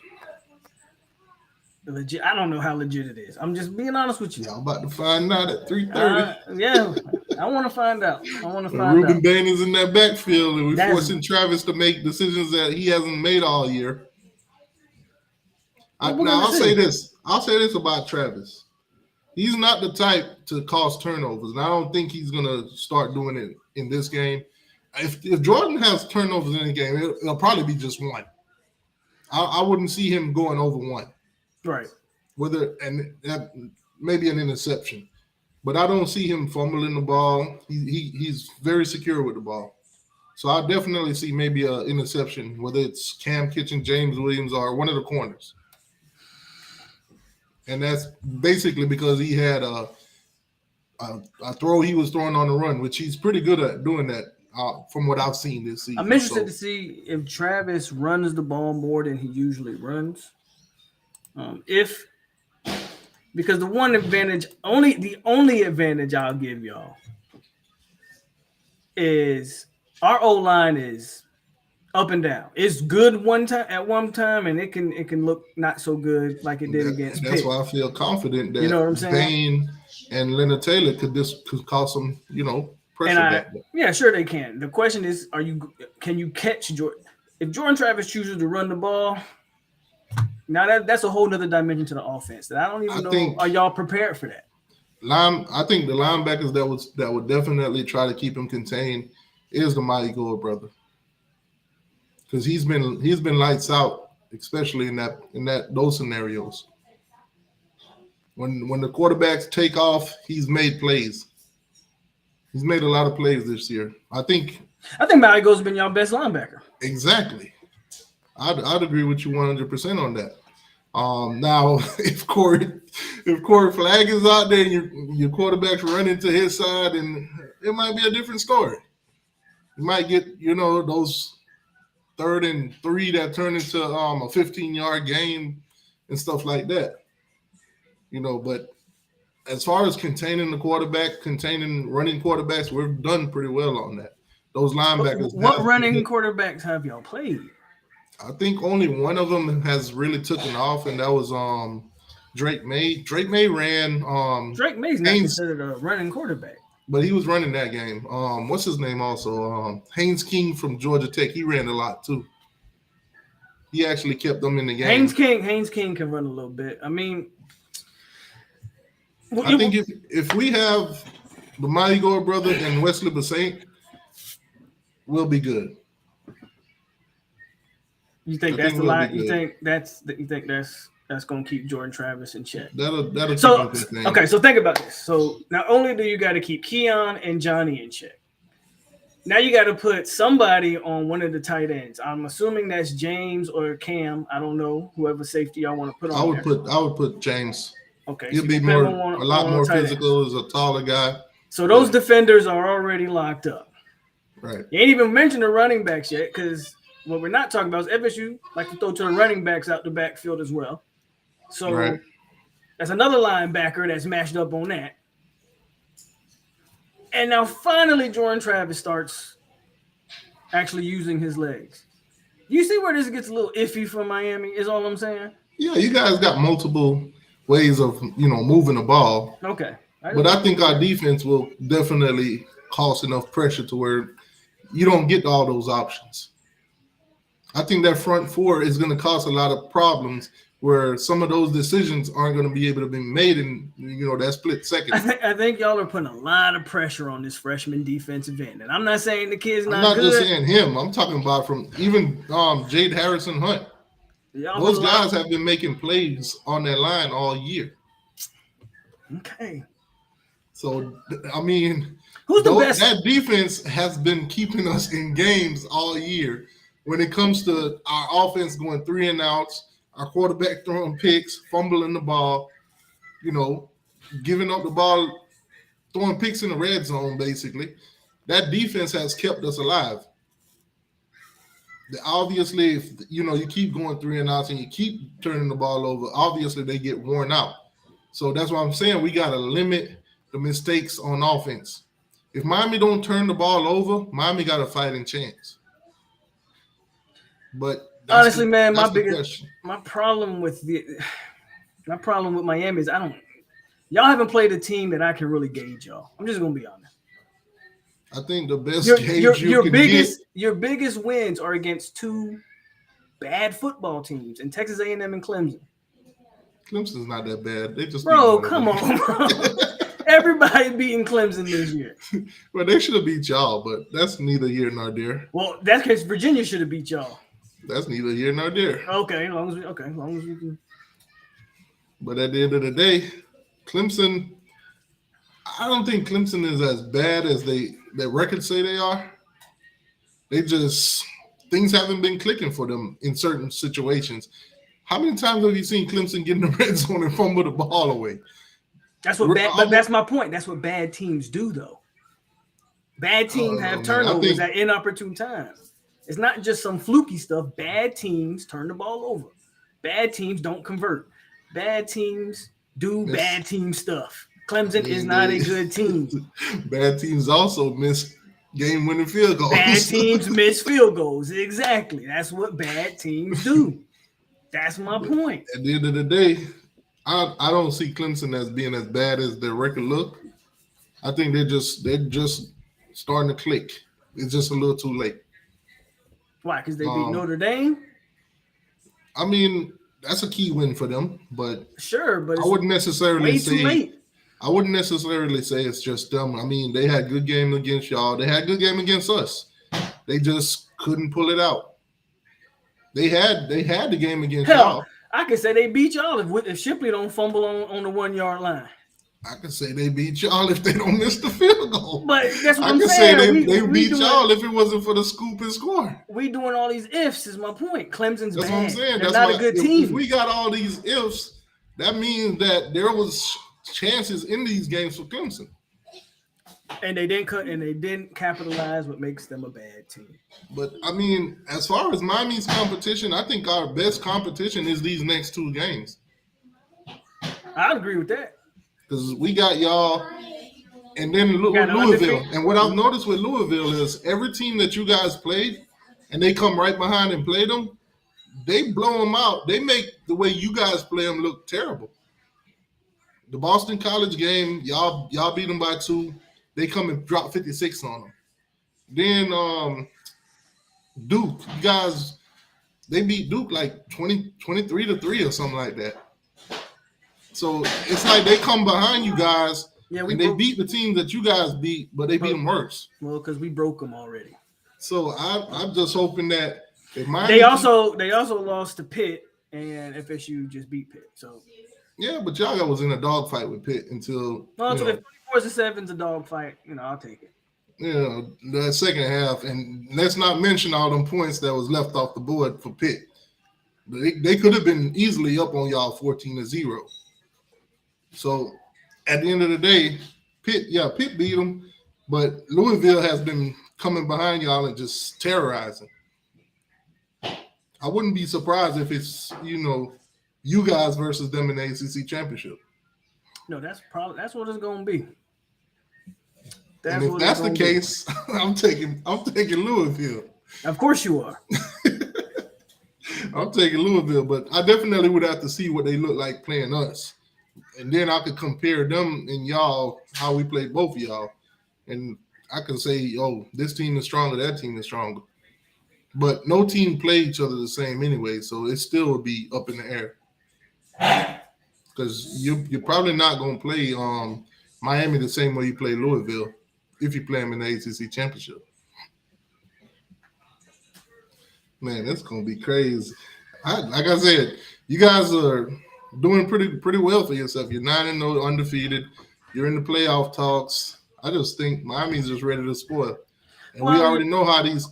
Legit. I don't know how legit it is. I'm just being honest with you. I'm about to find out at 3:30. Yeah, I want to find out. Ruben Bain is in that backfield, and we're forcing Travis to make decisions that he hasn't made all year. I'll say this about Travis. He's not the type to cause turnovers, and I don't think he's going to start doing it in this game. If Jordan has turnovers in the game, it'll probably be just one. I wouldn't see him going over one. Right. Maybe an interception. But I don't see him fumbling the ball. He's very secure with the ball. So I definitely see maybe an interception, whether it's Cam Kitchen, James Williams, or one of the corners. And that's basically because he had a throw he was throwing on the run, which he's pretty good at doing that from what I've seen this season. I'm interested to see if Travis runs the ball more than he usually runs. Because the only advantage I'll give y'all is our O-line is up and down. It's good at one time, and it can look not so good like it did against Pitt. That's why I feel confident that you know what I'm saying? Bain and Leonard Taylor could cause some, pressure back there. Yeah, sure they can. The question is, can you catch Jordan? If Jordan Travis chooses to run the ball, now that's a whole nother dimension to the offense that I don't even know. Are y'all prepared for that? I think the linebackers that would definitely try to keep him contained is the Mighty Gore brother, because he's been lights out, especially in those scenarios. When the quarterbacks take off, he's made plays. He's made a lot of plays this year. I think Mighty Gore's been y'all best linebacker. Exactly. I'd agree with you 100% on that. Now, if Corey Flag is out there and your quarterback's running to his side, and it might be a different story. You might get, those 3rd and 3 that turn into a 15-yard game and stuff like that. But as far as containing running quarterbacks, we've done pretty well on that. Those linebackers. What running quarterbacks have y'all played? I think only one of them has really taken off, and that was Drake May. Drake May ran. Drake May's not considered a running quarterback, but he was running that game. What's his name? Also, Haynes King from Georgia Tech. He ran a lot too. He actually kept them in the game. Haynes King can run a little bit. I mean, I think if we have the Mighty Gore brother and Wesley Bassett, we'll be good. You think that's the line? You think that's going to keep Jordan Travis in check? That'll keep him. Okay, so think about this. So not only do you got to keep Keon and Johnny in check, now you got to put somebody on one of the tight ends. I'm assuming that's James or Cam. I don't know, whoever safety I want to put on. I would put James. Okay, he'll be a lot more physical. As a taller guy. So those defenders are already locked up. Right. You ain't even mentioned the running backs yet, because what we're not talking about is FSU like to throw to the running backs out the backfield as well. So That's another linebacker that's matched up on that. And now finally Jordan Travis starts actually using his legs. You see where this gets a little iffy for Miami, is all I'm saying? Yeah, you guys got multiple ways of, moving the ball. Okay. But I think our defense will definitely cause enough pressure to where you don't get all those options. I think that front four is going to cause a lot of problems where some of those decisions aren't going to be able to be made in, that split second. I think y'all are putting a lot of pressure on this freshman defensive end. And I'm not saying the kid's not good. I'm not just saying him. I'm talking about from even Jade Harrison Hunt. Those guys have been making plays on that line all year. Okay. So, I mean, who's the best? That defense has been keeping us in games all year. When it comes to our offense going 3 and outs, our quarterback throwing picks, fumbling the ball, giving up the ball, throwing picks in the red zone, basically, that defense has kept us alive. Obviously, if you keep going 3 and outs and you keep turning the ball over, obviously they get worn out. So that's why I'm saying we got to limit the mistakes on offense. If Miami don't turn the ball over, Miami got a fighting chance. But honestly, man, my problem with Miami is y'all haven't played a team that I can really gauge y'all. I'm just gonna be honest. I think the best gauge your biggest wins are against 2 bad football teams in Texas A&M and Clemson. Clemson's not that bad. They just come on, bro. Everybody beating Clemson this year. Well, they should have beat y'all, but that's neither here nor there. Well, that's because Virginia should have beat y'all. That's neither here nor there. Okay, as long as we can. But at the end of the day, Clemson, I don't think Clemson is as bad as their records say they are. Things haven't been clicking for them in certain situations. How many times have you seen Clemson get in the red zone and fumble the ball away? But that's my point. That's what bad teams do, though. Bad teams have turnovers at inopportune times. It's not just some fluky stuff. Bad teams turn the ball over. Bad teams don't convert. Bad teams do bad team stuff. Clemson is not a good team. Bad teams also miss game-winning field goals. Bad teams miss field goals. Exactly. That's what bad teams do. That's my point. At the end of the day, I don't see Clemson as being as bad as their record look. I think they're just starting to click. It's just a little too late. Why? Because they beat Um, Notre Dame. I mean, that's a key win for them, but Sure, but I it's wouldn't necessarily way too say late. I wouldn't necessarily say it's just them. I mean, they had good game against y'all. They had good game against us. They just couldn't pull it out. They had the game against Hell, y'all. I could say they beat y'all if Shipley don't fumble on the 1 yard line. I can say they beat y'all if they don't miss the field goal. But that's what I I'm can say saying. they We beat doing y'all if it wasn't for the scoop and score. we doing all these ifs. Is my point. Clemson's That's what I'm bad. saying. They're That's not why a good if team, we got all these ifs, that means that there was chances in these games for Clemson. and they didn't capitalize. What makes them a bad team? But I mean, as far as Miami's competition, I think our best competition is these next two games I'd agree with that. because we got y'all, and then We got an Louisville. undefeated. And what I've noticed with Louisville is every team that you guys played, and they come right behind and play them, they blow them out. They make the way you guys play them look terrible. The Boston College game, y'all beat them by 2. They come and drop 56 on them. Then Duke, you guys, they beat Duke like 23-3 or something like that. So it's like they come behind you guys Yeah, and they beat the team that you guys beat, but they beat them worse. Well, because we broke them already. So I'm just hoping that if They also lost to Pitt, and FSU just beat Pitt. So yeah, but y'all was in a dogfight with Pitt until if 24-7's a dogfight, I'll take it. The second half, and let's not mention all them points that was left off the board for Pitt. They could have been easily up on y'all 14-0. So at the end of the day, Pitt beat them, but Louisville has been coming behind y'all and just terrorizing. I wouldn't be surprised if it's you guys versus them in the ACC championship. No, that's what it's gonna be. And if that's the case, I'm taking Louisville. Of course you are. I'm taking Louisville, but I definitely would have to see what they look like playing us. And then I could compare them and y'all, how we played both of y'all. And I can say, this team is stronger, that team is stronger. But no team play each other the same anyway, so it still would be up in the air. Because you're probably not going to play Miami the same way you play Louisville if you play them in the ACC championship. Man, that's going to be crazy. Like I said, you guys are doing pretty well for yourself. You're 9-0 undefeated. You're in the playoff talks. I just think Miami's just ready to spoil. And we already know how these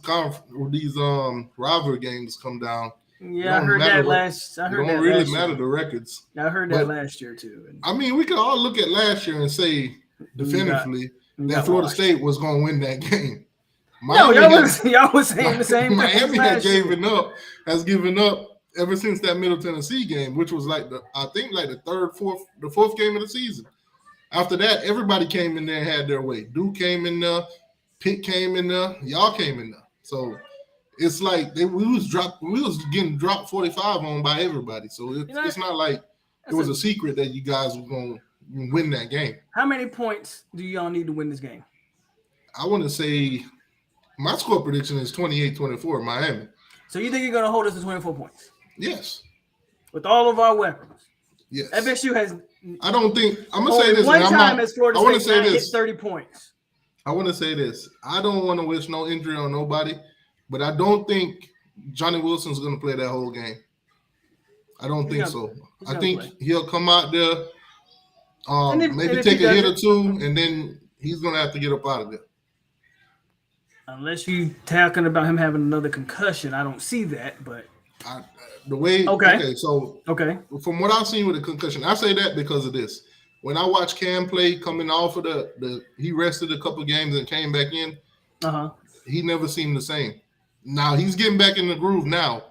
rivalry games come down. Yeah, I heard that last. It don't really matter the records. I heard that last year too. I mean, we could all look at last year and say definitively that Florida State was going to win that game. Y'all was saying the same thing. Miami has given up ever since that Middle Tennessee game, which was the fourth game of the season. After that, everybody came in there and had their way. Duke came in there, Pitt came in there, y'all came in there. So it's like we was getting dropped 45 on by everybody. So it's not like it was a secret that you guys were going to win that game. How many points do y'all need to win this game? I want to say my score prediction is 28-24 Miami. So you think you're going to hold us to 24 points? Yes. With all of our weapons? Yes. FSU has. I don't think I'm gonna say this. One time as Florida State hit 30 points. I want to say this. I don't want to wish no injury on nobody, but I don't think Johnny Wilson's going to play that whole game. I don't think so. I think he'll come out there, maybe take a hit or two, and then he's going to have to get up out of there. Unless you talking about him having another concussion, I don't see that. But so from what I've seen with the concussion, I say that because of this. When I watch Cam play coming off of he rested a couple games and came back in. He never seemed the same. Now he's getting back in the groove now,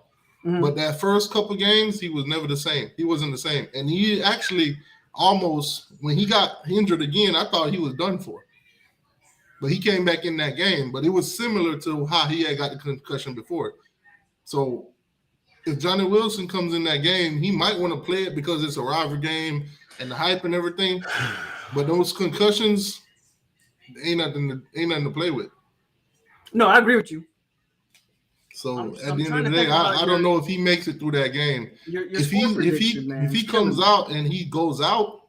but that first couple games he was never the same. He wasn't the same, and he actually almost when he got injured again, I thought he was done for. But he came back in that game, but it was similar to how he had got the concussion before. So if Johnny Wilson comes in that game, he might want to play it because it's a rivalry game and the hype and everything. But those concussions ain't nothing to play with. No, I agree with you. So at the end of the day, I don't know if he makes it through that game. If he comes out and he goes out,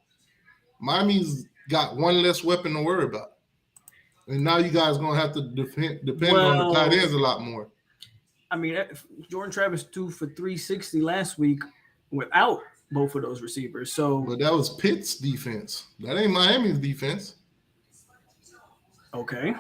Miami's got one less weapon to worry about. And now you guys gonna have to depend on the tight ends a lot more. I mean, Jordan Travis threw for 360 last week without both of those receivers. So, but that was Pitt's defense. That ain't Miami's defense. Okay,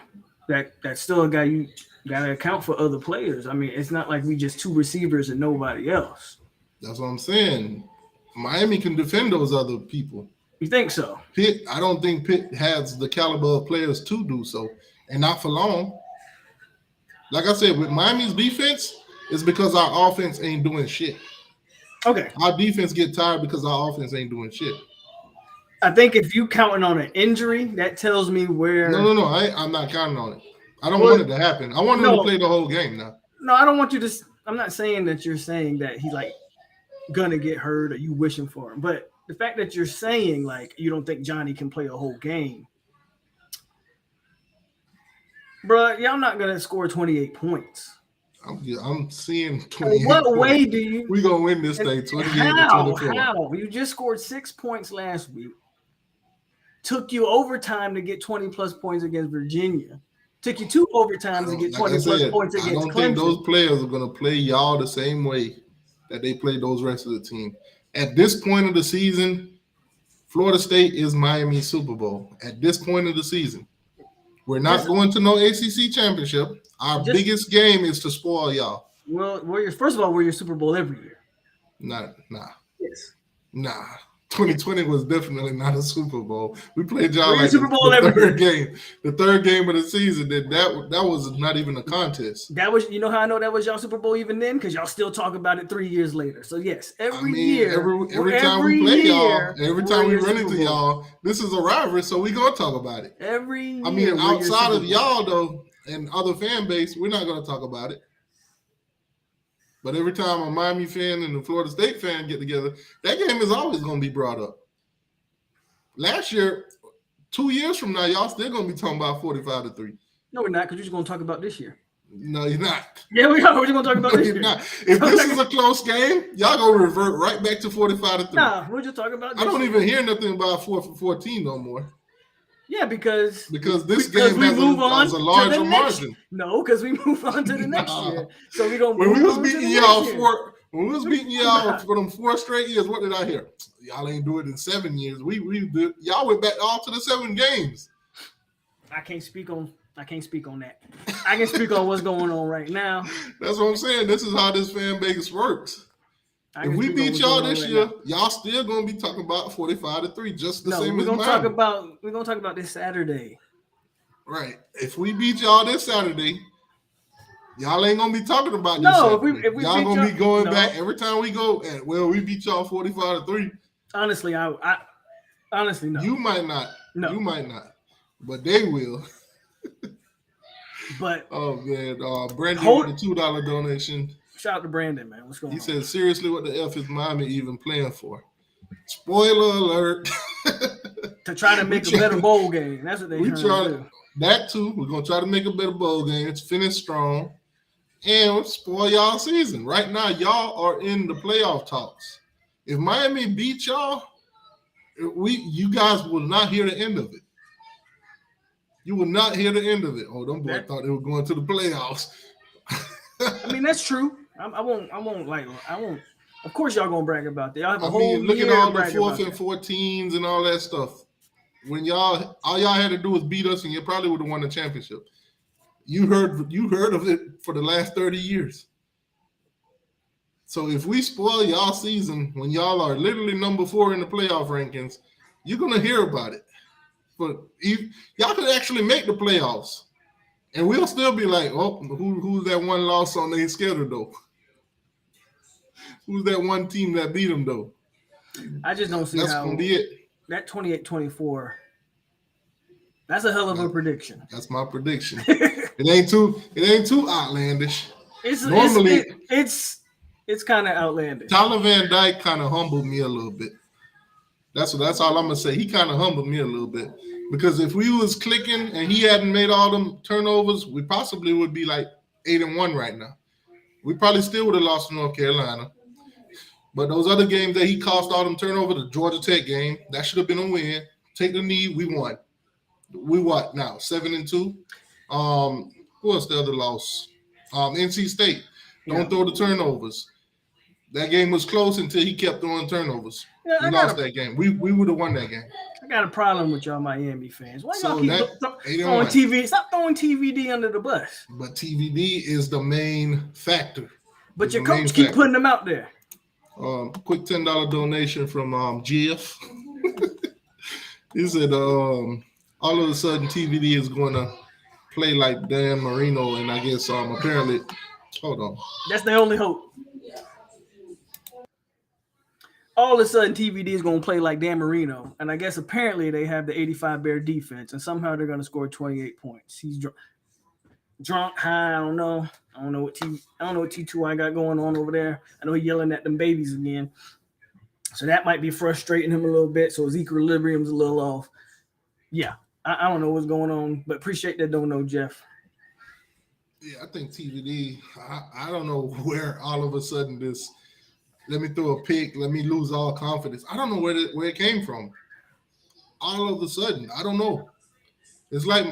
that's still a guy you gotta account for other players. I mean, it's not like we just two receivers and nobody else. That's what I'm saying. Miami can defend those other people. You think so? Pitt, I don't think Pitt has the caliber of players to do so, and not for long. Like I said, with Miami's defense, it's because our offense ain't doing shit. Okay. Our defense get tired because our offense ain't doing shit. I think if you counting on an injury, that tells me where. No. I'm not counting on it. I don't want it to happen. I want him to play the whole game now. No, I don't want you to. I'm not saying that you're saying that he like gonna get hurt or you wishing for him, but the fact that you're saying like you don't think Johnny can play a whole game, bro, y'all not gonna score 28 points. I'm seeing 28. What points. way do you? We gonna win this thing 28-24. How? You just scored 6 points last week. Took you overtime to get 20 plus points against Virginia. Took you 2 overtimes to get 20 plus points against Clemson. I don't think those players are gonna play y'all the same way that they play those rest of the team. At this point of the season, Florida State is Miami's Super Bowl. At this point of the season, we're not going to no ACC championship. Our biggest game is to spoil y'all. Well, first of all, we're your Super Bowl every year. Nah. Yes. Nah. 2020 was definitely not a Super Bowl. We played y'all like Super Bowl the third game. The third game of the season. That was not even a contest. That was, you know how I know that was y'all Super Bowl even then? Because y'all still talk about it 3 years later. So yes, every year. Every time we play y'all, every time we run into y'all, this is a rivalry, so we gonna talk about it. Every year. I mean, outside of y'all though, and other fan base, we're not gonna talk about it. But every time a Miami fan and a Florida State fan get together, that game is always going to be brought up. Last year, 2 years from now, y'all still going to be talking about 45-3. No, we're not, because you're just going to talk about this year. No, you're not. Yeah, we are. We're just going to talk about this year. Not. If this is a close game, y'all going to revert right back to 45-3. Nah, we're just talking about this I don't even hear nothing about 4-14 no more. Yeah, because this game has a larger margin. No, because we move on to the next year. So we don't. When we was beating y'all for them 4 straight years, what did I hear? Y'all ain't do it in 7 years. We did. Y'all went back all to the 7 games. I can't speak on that. I can speak on what's going on right now. That's what I'm saying. This is how this fan base works. If we beat y'all this year, y'all still gonna be talking about 45-3, just the same as mine. We're gonna talk about this Saturday. Right. If we beat y'all this Saturday, y'all ain't gonna be talking about this. No, if we y'all gonna be going back every time we go. And we beat y'all 45-3. Honestly, I honestly no. You might not. No, you might not, but they will. But oh man, Brandon with the $2 donation. Shout out to Brandon, man. What's going on? He said, seriously, what the F is Miami even playing for? Spoiler alert. To try to make a better bowl game. That's what they trying to do. That too. We're going to try to make a better bowl game. It's finish strong. And we'll spoil y'all season. Right now, y'all are in the playoff talks. If Miami beat y'all, you guys will not hear the end of it. You will not hear the end of it. Oh, them boys thought they were going to the playoffs. I mean, that's true. I won't. Of course, y'all gonna brag about that. Y'all have a whole look year at all the 4th and 14s and all that stuff. When all y'all had to do was beat us, and you probably would have won the championship. You heard of it for the last 30 years. So if we spoil y'all season when y'all are literally number 4 in the playoff rankings, you're gonna hear about it. But y'all could actually make the playoffs. And we'll still be like, oh, who's that one loss on their schedule, though? Who's that one team that beat them, though? I just don't see that's how gonna be it. That 28-24, that's a hell of a prediction. That's my prediction. It ain't too outlandish. It's It's kind of outlandish. Tyler Van Dyke kind of humbled me a little bit. That's all I'm gonna say. He kind of humbled me a little bit because if we was clicking and he hadn't made all them turnovers, we possibly would be like 8-1 right now. We probably still would have lost to North Carolina. But those other games that he cost all them turnovers, the Georgia Tech game, that should have been a win. Take the knee, we won. We what now? 7-2. Who else the other loss? NC State. Don't throw the turnovers. That game was close until he kept throwing turnovers. Yeah, we lost that game. We would have won that game. I got a problem with y'all Miami fans. Why y'all keep throwing TV? Stop throwing TVD under the bus. But TVD is the main factor. But your coach keep putting them out there. Quick $10 donation from GF. He said, all of a sudden TVD is going to play like Dan Marino, and I guess apparently, hold on. That's the only hope. All of a sudden, TVD is going to play like Dan Marino, and I guess apparently they have the 85 Bear defense, and somehow they're going to score 28 points. He's drunk, high. I don't know. I don't know what T2I got going on over there. I know he's yelling at them babies again, so that might be frustrating him a little bit. So his equilibrium's a little off. Yeah, I don't know what's going on, but appreciate that. Don't know, Jeff. Yeah, I think TVD. I don't know where all of a sudden this. Let me throw a pick. Let me lose all confidence. I don't know where it came from. All of a sudden, I don't know. It's like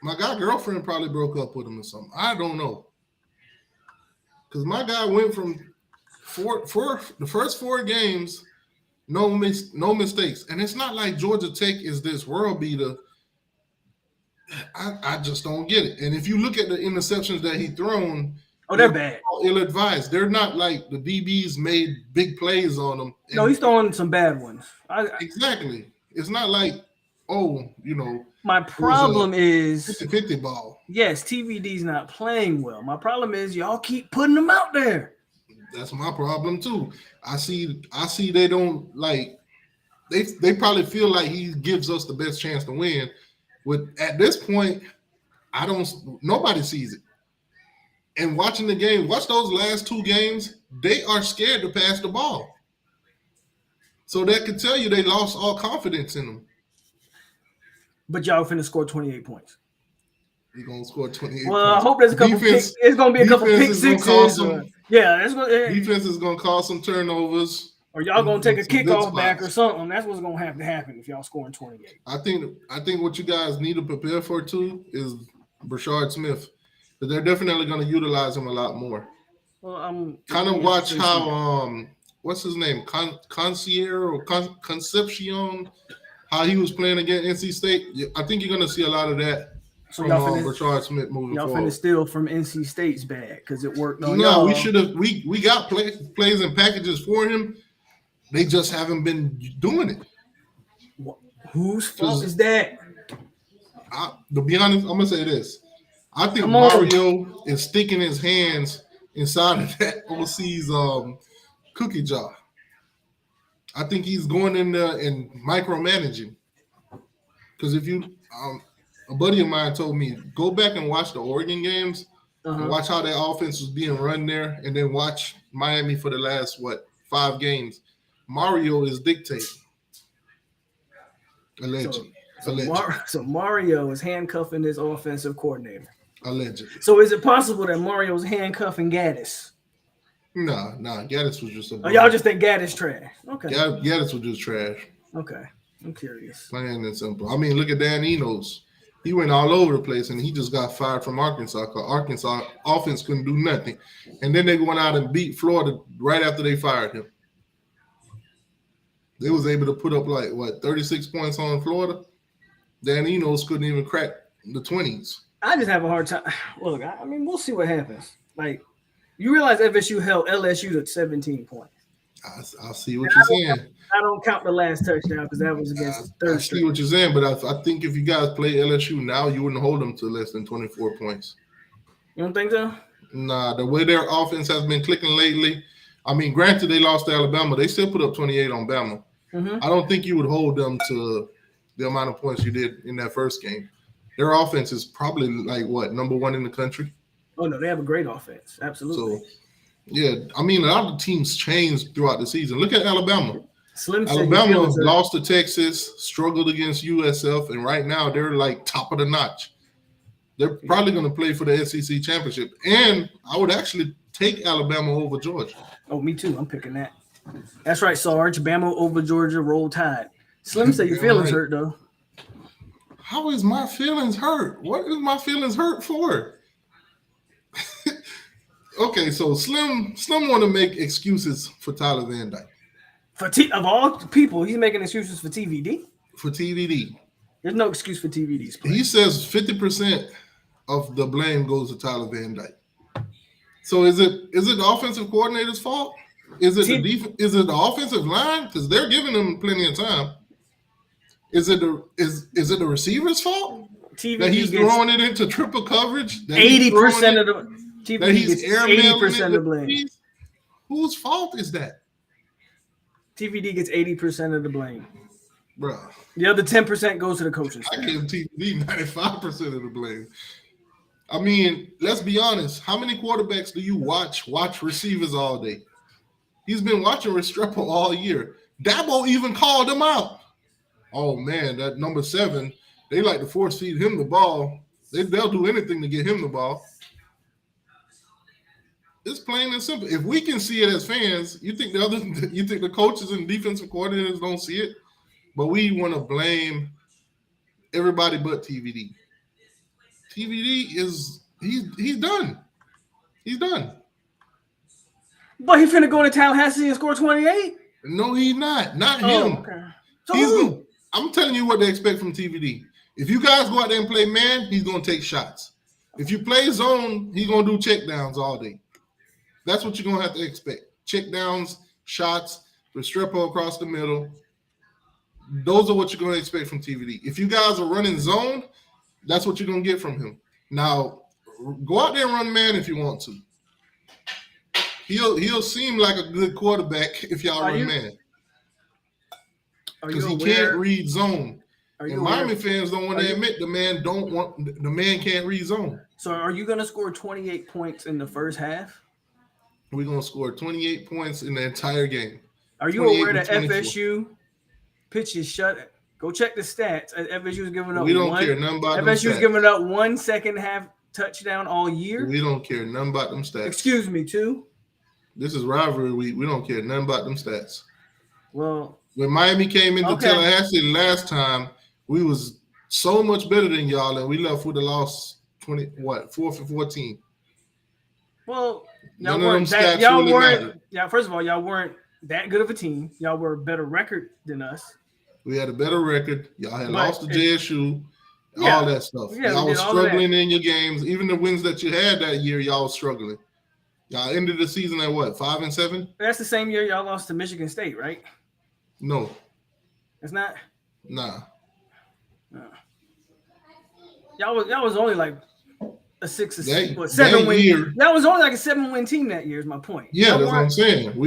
my girlfriend probably broke up with him or something. I don't know. Because my guy went from the first 4 games, no mistakes. And it's not like Georgia Tech is this world beater. I just don't get it. And if you look at the interceptions that he thrown, they're bad. Ill-advised. They're not like the DBs made big plays on them. No, he's throwing some bad ones. Exactly. It's not like, my problem is 50-50 ball. Yes, TVD's not playing well. My problem is y'all keep putting them out there. That's my problem too. I see they don't like they probably feel like he gives us the best chance to win. At this point, nobody sees it. And watching the game, watch those last 2 games, they are scared to pass the ball. So that could tell you they lost all confidence in them. But y'all finna score 28 points. We're going to score 28 Well, points. I hope there's a couple picks. It's going to be a couple pick sixes. Defense is going to cause some turnovers. Or y'all going to take a kickoff back or something. That's what's going to have to happen if y'all scoring 28. I think what you guys need to prepare for, too, is Brashard Smith. But they're definitely going to utilize him a lot more. Well, I'm kind of watch how what's his name, Concierge or Concepcion, how he was playing against NC State. I think you're going to see a lot of that from Brashard Smith moving forward. Y'all finna steal from NC State's bag because it worked on y'all. We should have. We got plays and packages for him. They just haven't been doing it. Whose fault is that? To be honest, I'm gonna say this. I think Mario is sticking his hands inside of that OC's cookie jar. I think he's going in there and micromanaging. Because if you, a buddy of mine told me, go back and watch the Oregon games, and watch how their offense was being run there, and then watch Miami for the last 5 games. Mario is dictating. Allegedly. So Mario is handcuffing his offensive coordinator. Allegedly. So is it possible that Mario's handcuffing Gaddis? Nah. Gaddis was just y'all just think Gaddis trash. Okay. Gaddis was just trash. Okay. I'm curious. Plain and simple. I mean, look at Dan Enos. He went all over the place, and he just got fired from Arkansas because Arkansas offense couldn't do nothing. And then they went out and beat Florida right after they fired him. They was able to put up 36 points on Florida. Dan Enos couldn't even crack the 20s. I just have a hard time. Look, I mean, we'll see what happens. You realize FSU held LSU to 17 points. I see what you're saying. I don't count the last touchdown because that was against the third. I see what you're saying, but I think if you guys play LSU now, you wouldn't hold them to less than 24 points. You don't think so? Nah, the way their offense has been clicking lately. I mean, granted, they lost to Alabama. They still put up 28 on Bama. Mm-hmm. I don't think you would hold them to the amount of points you did in that first game. Their offense is probably number 1 in the country. Oh, no, they have a great offense. Absolutely. So Yeah, I mean, a lot of teams changed throughout the season. Look at Alabama. Slim said your Alabama feelings hurt. lost to Texas, struggled against USF, and right now they're like top of the notch. They're probably going to play for the SEC championship. And I would actually take Alabama over Georgia. Oh, me too. I'm picking that. That's right, Sarge. Bama over Georgia, roll tide. Slim said your feelings hurt, though. How is my feelings hurt? What is my feelings hurt for? Okay, so Slim want to make excuses for Tyler Van Dyke. Of all people, he's making excuses for TVD. For TVD. There's no excuse for TVD's play. He says 50% of the blame goes to Tyler Van Dyke. So is it the offensive coordinator's fault? Is it the offensive line? Because they're giving them plenty of time. Is it the receiver's fault that he's throwing it into triple coverage? 80% of the TVD gets 80% of the blame. Whose fault is that? TVD gets 80% of the blame. Bro. The other 10% goes to the coaching staff. I give TVD 95% of the blame. I mean, let's be honest. How many quarterbacks do you watch receivers all day? He's been watching Restrepo all year. Dabo even called him out. Oh, man, that number 7, they like to force feed him the ball. They'll do anything to get him the ball. It's plain and simple. If we can see it as fans, you think the coaches and defensive coordinators don't see it? But we want to blame everybody but TVD. TVD he's done. He's done. But he's finna go to Tallahassee and score 28? No, he's not. Not him. Okay. So I'm telling you what they expect from TVD. If you guys go out there and play man, he's going to take shots. If you play zone, he's going to do check downs all day. That's what you're going to have to expect. Check downs, shots, Restrepo across the middle. Those are what you're going to expect from TVD. If you guys are running zone, that's what you're going to get from him. Now, go out there and run man if you want to. He'll seem like a good quarterback if y'all run man. Because he can't read zone. And Miami fans don't want to admit the man can't read zone. So are you going to score 28 points in the first half? We're going to score 28 points in the entire game. Are you aware that FSU pitches shut? Go check the stats. FSU is giving up. We don't care nothing about them FSU is stats. giving up 1 second half touchdown all year. We don't care nothing about them stats. Excuse me, too. This is rivalry week. We don't care nothing about them stats. Well, when Miami came into Tallahassee last time, we was so much better than y'all, and we left with a loss 4-14. Well, y'all weren't that. Y'all weren't. Yeah, first of all, y'all weren't that good of a team. Y'all were a better record than us. We had a better record. Y'all had lost to JSU, all that stuff. Yeah, y'all was struggling in your games. Even the wins that you had that year, y'all was struggling. Y'all ended the season at what, 5-7? That's the same year y'all lost to Michigan State, right? No. It's not? Nah. Y'all was only like a 7 win. Year, y'all was only like a 7-win team that year. Is my point. Yeah, y'all that's what I'm saying.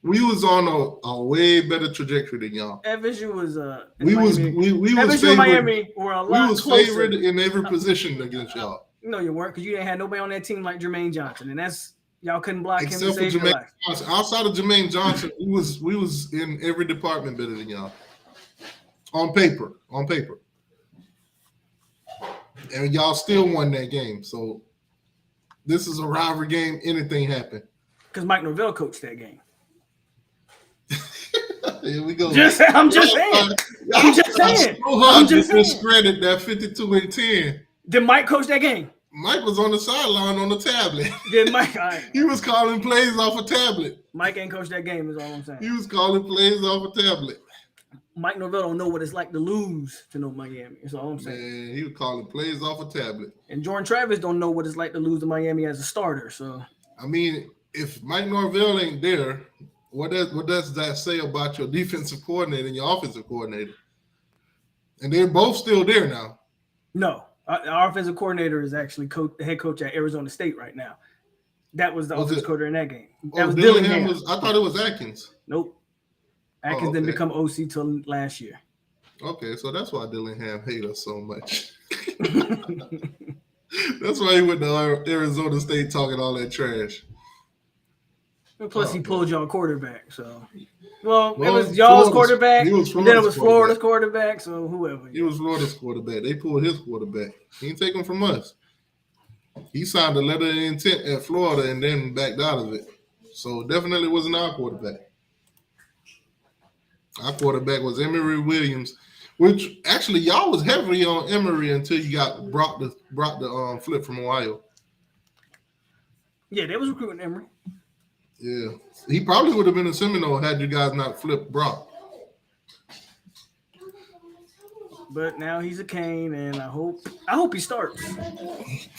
We was on a way better trajectory than y'all. FSU was FSU and Miami were a lot closer. We was favored in every position against y'all. No, you weren't, because you didn't have nobody on that team like Jermaine Johnson, and that's y'all couldn't block except him. Except for Jermaine Johnson. Outside of Jermaine Johnson, we was in every department better than y'all. On paper. And y'all still won that game. So this is a rivalry game. Anything happen. Because Mike Norvell coached that game. Here we go. I'm just saying. I'm just saying. Discredit that 52-10. Did Mike coach that game? Mike was on the sideline on the tablet. Did Mike? He was calling plays off a tablet. Mike ain't coached that game, is all I'm saying. He was calling plays off a tablet. Mike Norvell don't know what it's like to lose to Miami. That's all I'm saying. Man, he was calling plays off a tablet. And Jordan Travis don't know what it's like to lose to Miami as a starter. So I mean, if Mike Norvell ain't there, what does that say about your defensive coordinator and your offensive coordinator? And they're both still there now. No. Our offensive coordinator is actually the head coach at Arizona State right now. That was the offensive coordinator in that game. That was Dillingham. I thought it was Atkins. Nope. Atkins didn't become OC till last year. Okay, so that's why Dillingham hates us so much. That's why he went to Arizona State talking all that trash. Plus, he pulled y'all quarterback. So, well, it was Florida's y'all's quarterback, and then it was Florida's quarterback. So, whoever. He was Florida's quarterback. They pulled his quarterback. He didn't take him from us. He signed a letter of intent at Florida and then backed out of it. So, definitely wasn't our quarterback. Our quarterback was Emory Williams, which actually y'all was heavily on Emory until you got brought the flip from Ohio. Yeah, they was recruiting Emory. Yeah, he probably would have been a Seminole had you guys not flipped Brock. But now he's a Cane, and I hope he starts.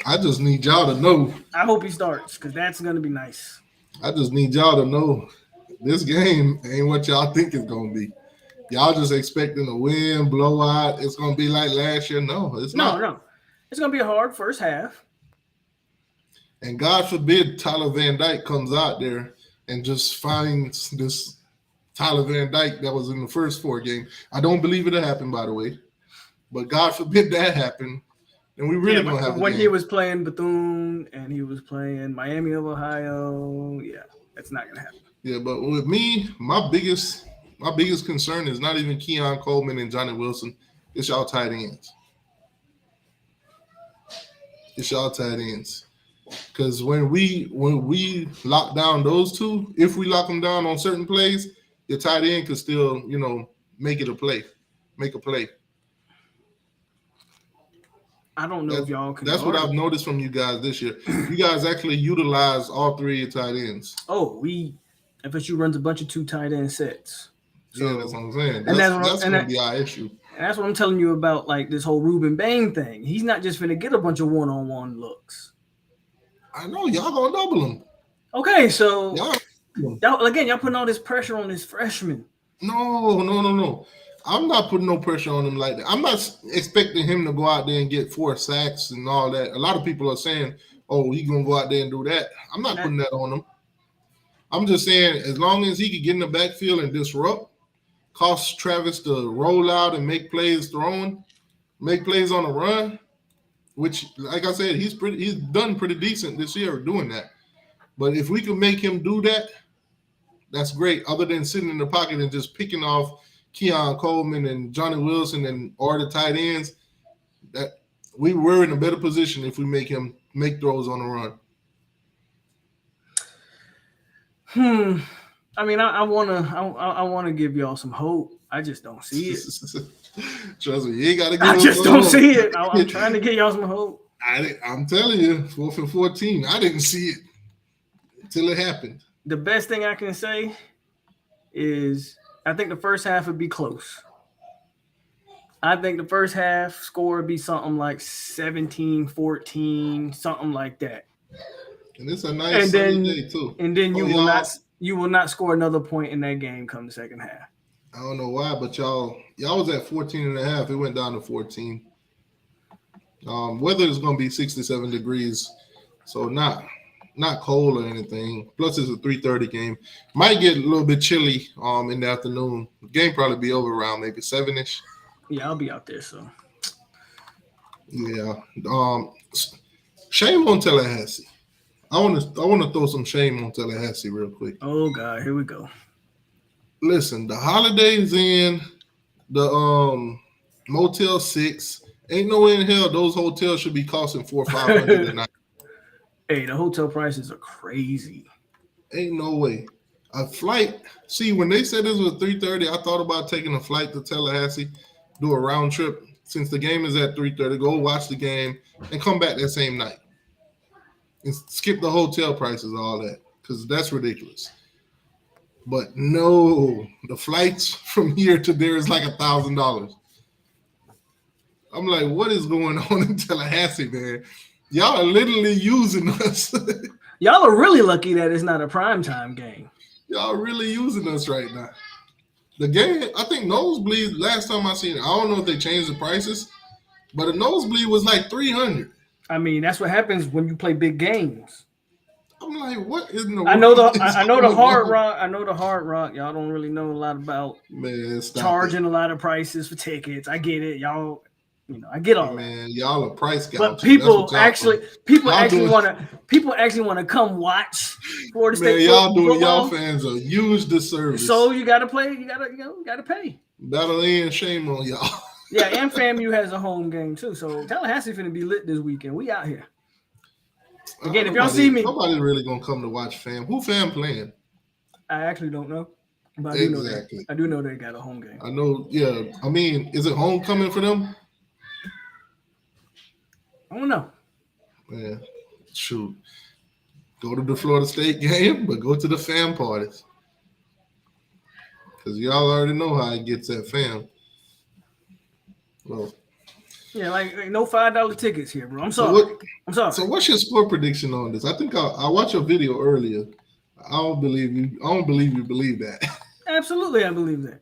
I just need y'all to know. I hope he starts because that's gonna be nice. I just need y'all to know this game ain't what y'all think it's gonna be. Y'all just expecting a win, blowout. It's gonna be like last year. No, it's not. No. It's gonna be a hard first half. And God forbid Tyler Van Dyke comes out there and just finds this Tyler Van Dyke that was in the first 4 games. I don't believe it'll happen, by the way. But God forbid that happen. And we really gonna have a when game. he was playing Bethune and he was playing Miami of Ohio. Yeah, that's not gonna happen. Yeah, but with me, my biggest concern is not even Keon Coleman and Johnny Wilson. It's y'all tight ends. Because when we lock down those two, if we lock them down on certain plays, your tight end could still, make a play. I don't know if y'all can. That's what I've noticed from you guys this year. You guys actually utilize all 3 of your tight ends. Oh, FSU runs a bunch of 2 tight end sets. So, yeah, that's what I'm saying. And that's going to be our issue. And that's what I'm telling you about, like, this whole Ruben Bain thing. He's not just going to get a bunch of one-on-one looks. I know. Y'all going to double him. Okay, so y'all putting all this pressure on this freshman. No. I'm not putting no pressure on him like that. I'm not expecting him to go out there and get 4 sacks and all that. A lot of people are saying, oh, he's going to go out there and do that. I'm not putting that on him. I'm just saying as long as he can get in the backfield and disrupt, cost Travis to roll out and make plays on the run, which, like I said, he's done pretty decent this year doing that. But if we can make him do that, that's great. Other than sitting in the pocket and just picking off Keon Coleman and Johnny Wilson or the tight ends, that we're in a better position if we make him make throws on the run. I mean, I wanna give y'all some hope. I just don't see it. Trust me, you ain't gotta give I just don't see it. I'm trying to get y'all some hope. I'm telling you, 4th and 14. I didn't see it until it happened. The best thing I can say is I think the first half would be close. I think the first half score would be something like 17-14, something like that. And it's a nice day too. And then you will not score another point in that game come the second half. I don't know why, but y'all was at 14.5. It went down to 14. Weather is going to be 67 degrees, so not cold or anything. Plus, it's a 3:30 game. Might get a little bit chilly in the afternoon. The game probably be over around maybe 7-ish. Yeah, I'll be out there. So yeah. Shame on Tallahassee. I want to throw some shame on Tallahassee real quick. Oh God, here we go. Listen, the holidays in the Motel 6. Ain't no way in hell those hotels should be costing $400 or $500 a night. Hey, the hotel prices are crazy. Ain't no way. A flight. See, when they said this was 3:30, I thought about taking a flight to Tallahassee, do a round trip. Since the game is at 3:30, go watch the game and come back that same night. And skip the hotel prices, all that, because that's ridiculous. But no, the flights from here to there is like $1,000. I'm like, what is going on in Tallahassee, man? Y'all are literally using us. Y'all are really lucky that it's not a primetime game. Y'all really using us right now. The game, I think nosebleed, last time I seen it, I don't know if they changed the prices, but a nosebleed was like $300. I mean, that's what happens when you play big games. I'm like, what is in the I know the Hard Rock. I know the Hard Rock. Y'all don't really know a lot about charging a lot of prices for tickets. I get it. Y'all I get all that. Man, y'all are price gouging. But people actually want to come watch Florida State y'all doing football. Y'all fans a huge disservice. So you got to play. You got to pay. Battle in, shame on y'all. Yeah, and FAMU has a home game too. So Tallahassee finna be lit this weekend. We out here. Again, if y'all see me, nobody's really gonna come to watch FAM. Who FAM playing? I actually don't know. But I do know they got a home game. I know. Yeah, I mean, is it homecoming for them? I don't know. Yeah, shoot. Go to the Florida State game, but go to the FAM parties. Because y'all already know how it gets at FAM. Well, yeah, like no $5 tickets here, bro. I'm sorry. So what's your score prediction on this? I think I watched your video earlier. I don't believe you believe that. Absolutely, I believe that.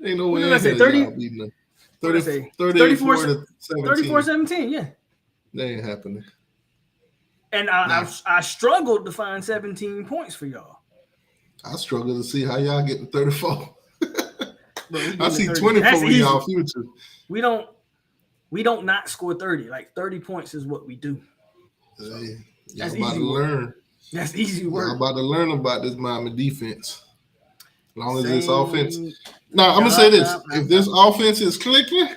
Ain't no way. What did I say? 30, 34-17, yeah. That ain't happening. And I struggled to find 17 points for y'all. I struggle to see how y'all get to 34. I see 30. 24 in y'all future. We don't not score 30. Like 30 points is what we do. So y'all about to learn. That's easy work. Y'all about to learn about this Miami defense. As long as this offense. Now I'm gonna say this: if this offense is clicking,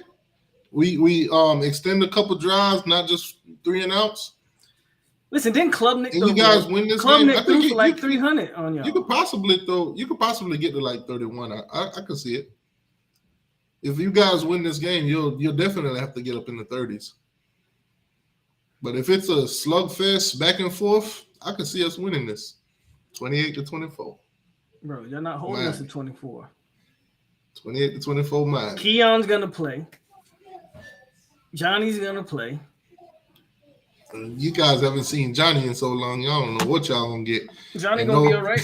we extend a couple drives, not just 3 and outs. Listen, didn't Klubnik and you guys win this game? I think threw for like 300 on y'all. You could possibly get to like 31. I could see it. If you guys win this game, you'll definitely have to get up in the 30s. But if it's a slugfest back and forth, I could see us winning this 28-24. Bro, you're not holding us to 24. 28-24, man. Keon's gonna play. Johnny's gonna play. You guys haven't seen Johnny in so long. Y'all don't know what y'all gonna get. Johnny gonna be all right.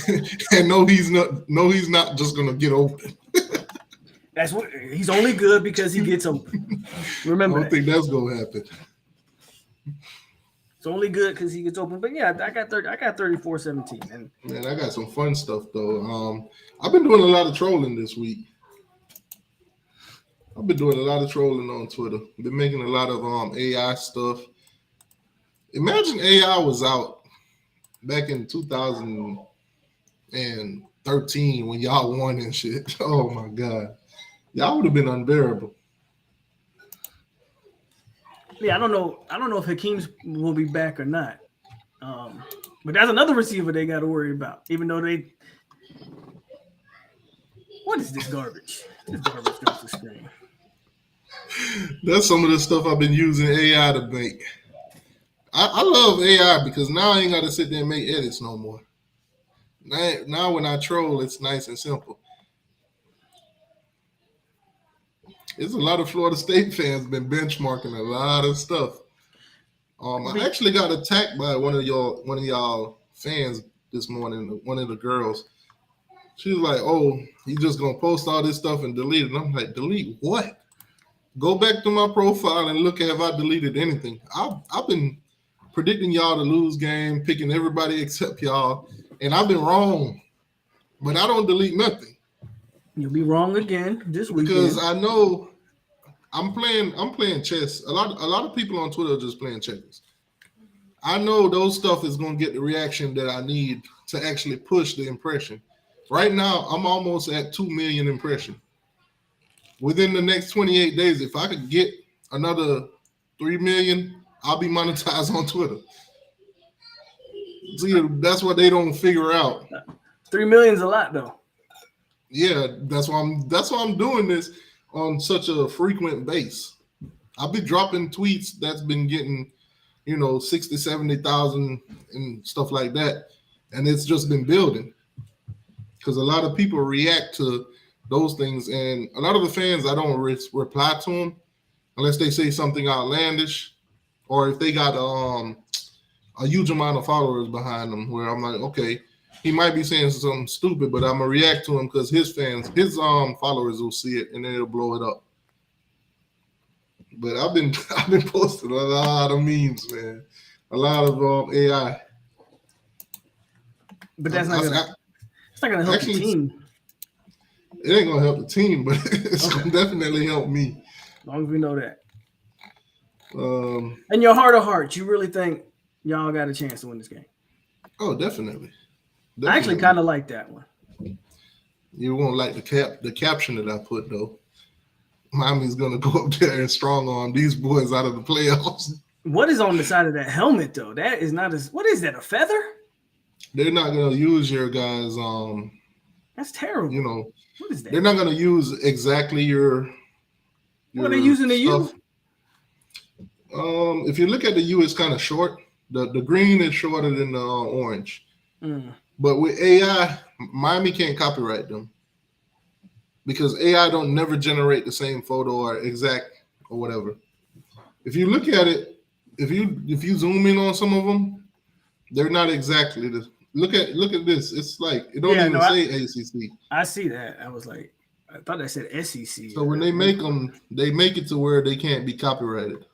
And he's not just gonna get open. That's what he's only good because he gets open. Remember, I don't think that's gonna happen. It's only good because he gets open. But yeah, I got 34-17. And man, I got some fun stuff though. I've been doing a lot of trolling this week. I've been doing a lot of trolling on Twitter. Been making a lot of AI stuff. Imagine AI was out back in 2013 when y'all won and shit. Oh my God. Y'all would have been unbearable. Yeah, I don't know if Hakeem's will be back or not. But that's another receiver they got to worry about. Even though what is this garbage? This garbage goes to screen. That's some of the stuff I've been using AI to make. I love AI because now I ain't got to sit there and make edits no more. Now when I troll, it's nice and simple. There's a lot of Florida State fans been benchmarking a lot of stuff. I actually got attacked by one of y'all fans this morning. One of the girls, she was like, "Oh, you just gonna post all this stuff and delete it?" And I'm like, "Delete what? Go back to my profile and look at if I deleted anything. I've been predicting y'all to lose game, picking everybody except y'all, and I've been wrong. But I don't delete nothing. You'll be wrong again this weekend. Because I know I'm playing chess. A lot of people on Twitter are just playing checkers. I know those stuff is gonna get the reaction that I need to actually push the impression. Right now, I'm almost at 2 million impressions. Within the next 28 days, if I could get another 3 million, I'll be monetized on Twitter. See, that's what they don't figure out. 3 million's a lot, though. Yeah, that's why I'm doing this on such a frequent base. I'll be dropping tweets that's been getting, 60, 70,000 and stuff like that. And it's just been building. Because a lot of people react to those things. And a lot of the fans, I don't reply to them unless they say something outlandish or if they got a huge amount of followers behind them where I'm like, okay, he might be saying something stupid, but I'm going to react to him because his followers will see it and then it'll blow it up. But I've been posting a lot of memes, man. A lot of AI. But that's not gonna help the team. It ain't gonna help the team, but it's gonna definitely help me. As long as we know that. Um, In your heart of hearts, you really think y'all got a chance to win this game? oh, definitely. I actually kind of like that one. You won't like the caption that I put though. Miami's gonna go up there and strong arm these boys out of the playoffs. What is on the side of that helmet though? That is not as. What is that? A feather? They're not gonna use your guys. That's terrible. You know, what is that? They're not gonna use exactly your what are they using the stuff. U? If you look at the U, it's kind of short. The green is shorter than the orange. But with AI, Miami can't copyright them because AI don't never generate the same photo or exact or whatever. If you look at it, if you zoom in on some of them, they're not exactly the. Look at this. It's like it don't even say ACC. I see that. I was like, I thought that said SEC. So when they make them, they make it to where they can't be copyrighted.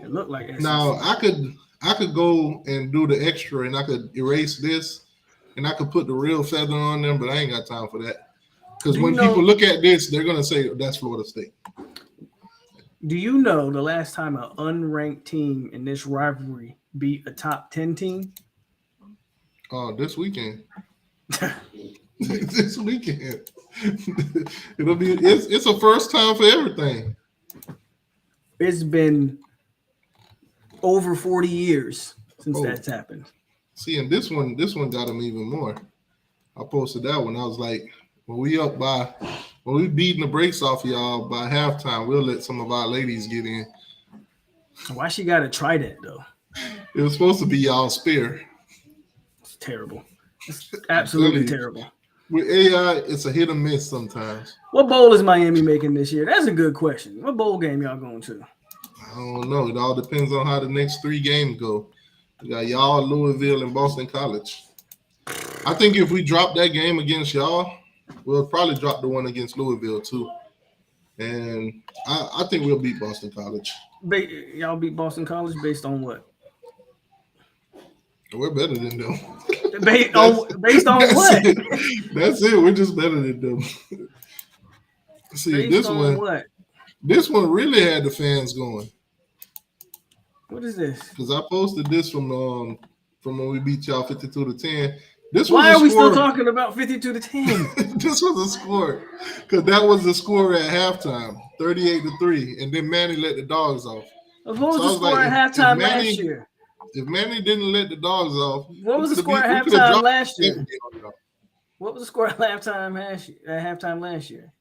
It looked like SEC. Now I could go and do the extra, and I could erase this, and I could put the real feather on them, but I ain't got time for that. Because when people look at this, they're gonna say that's Florida State. Do you know the last time an unranked team in this rivalry beat a top 10 team? This weekend. This weekend. It'll be it's a first time for everything. It's been over 40 years since that's happened. See, and this one got them even more. I posted that one. I was like, when we beating the brakes off y'all by halftime, we'll let some of our ladies get in. Why she got to try that though? It was supposed to be y'all spare. It's terrible. It's absolutely terrible. With AI, it's a hit or miss sometimes. What bowl is Miami making this year? That's a good question. What bowl game y'all going to? I don't know. It all depends on how the next 3 games go. We got y'all, Louisville, and Boston College. I think if we drop that game against y'all, we'll probably drop the one against Louisville too. And I think we'll beat Boston College. Y'all beat Boston College based on what? We're better than them. Based on what? That's it. We're just better than them. See, based this on one. What? This one really had the fans going. What is this? Because I posted this from when we beat y'all 52-10. Why are we still talking about 52-10? This was a score because that was the score at halftime, 38-3, and then Manny let the dogs off. What was the score at halftime last year? If Manny didn't let the dogs off, what was the score at halftime last year? What was the score at halftime last year?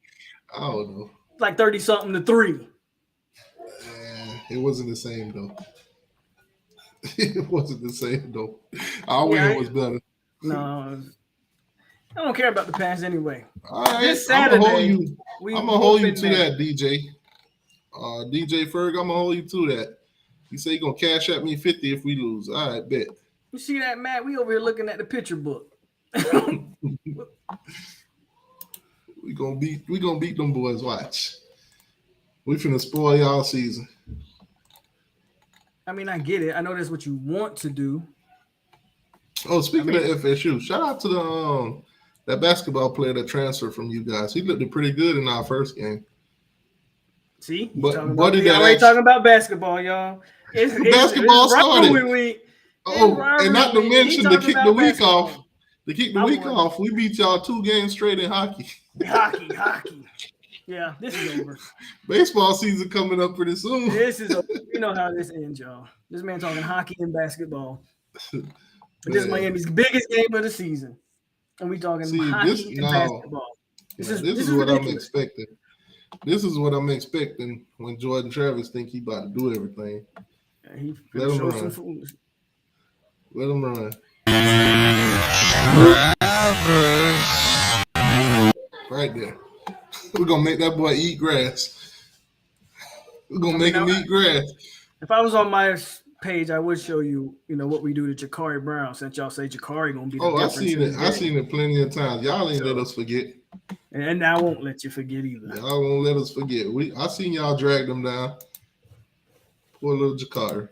I don't know. Like 30-something-3. It wasn't the same though. It wasn't the same though. Our win was better. No, I don't care about the past anyway. All right, this Saturday, I'm gonna hold you to that, DJ. DJ Ferg, I'm gonna hold you to that. You say you're gonna cash at me 50 if we lose. All right, bet. You see that, Matt? We over here looking at the picture book. we gonna beat them boys. Watch. We finna spoil y'all season. I mean, I get it. I know that's what you want to do. Oh, speaking of FSU, shout out to that basketball player that transferred from you guys. He looked pretty good in our first game. See, talking about basketball, y'all. Basketball started. And not to mention to kick the week off. To kick the week off, we beat y'all 2 games straight in hockey. Hockey. Yeah, this is over. Baseball season coming up pretty soon. This is over. You know how this ends, y'all. This man talking hockey and basketball. But this is Miami's biggest game of the season. And we talking hockey and basketball. This is what I'm expecting. This is what I'm expecting when Jordan Travis think he about to do everything. Yeah, Let him run. Let him run. Right there. We're going to make that boy eat grass. We're going to make him eat grass. If I was on my page, I would show you, what we do to Jakari Brown, since y'all say Jakari going to be the difference. I've seen it plenty of times. Y'all ain't let us forget. And I won't let you forget either. Y'all won't let us forget. I seen y'all drag them down. Poor little Jakari.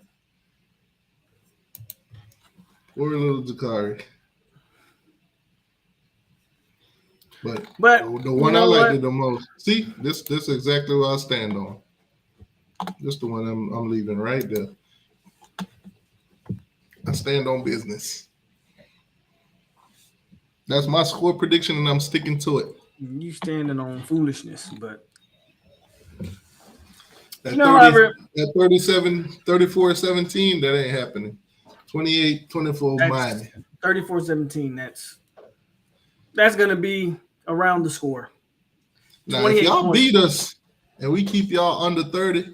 Poor little Jakari. But the one I liked it the most. See, this is exactly what I stand on. Just the one I'm leaving right there. I stand on business. That's my score prediction, and I'm sticking to it. You standing on foolishness, but At you know, 30, at 34-17, that ain't happening. 28-24 Miami. 34-17. That's gonna be around the score. Now, if y'all beat us and we keep y'all under 30,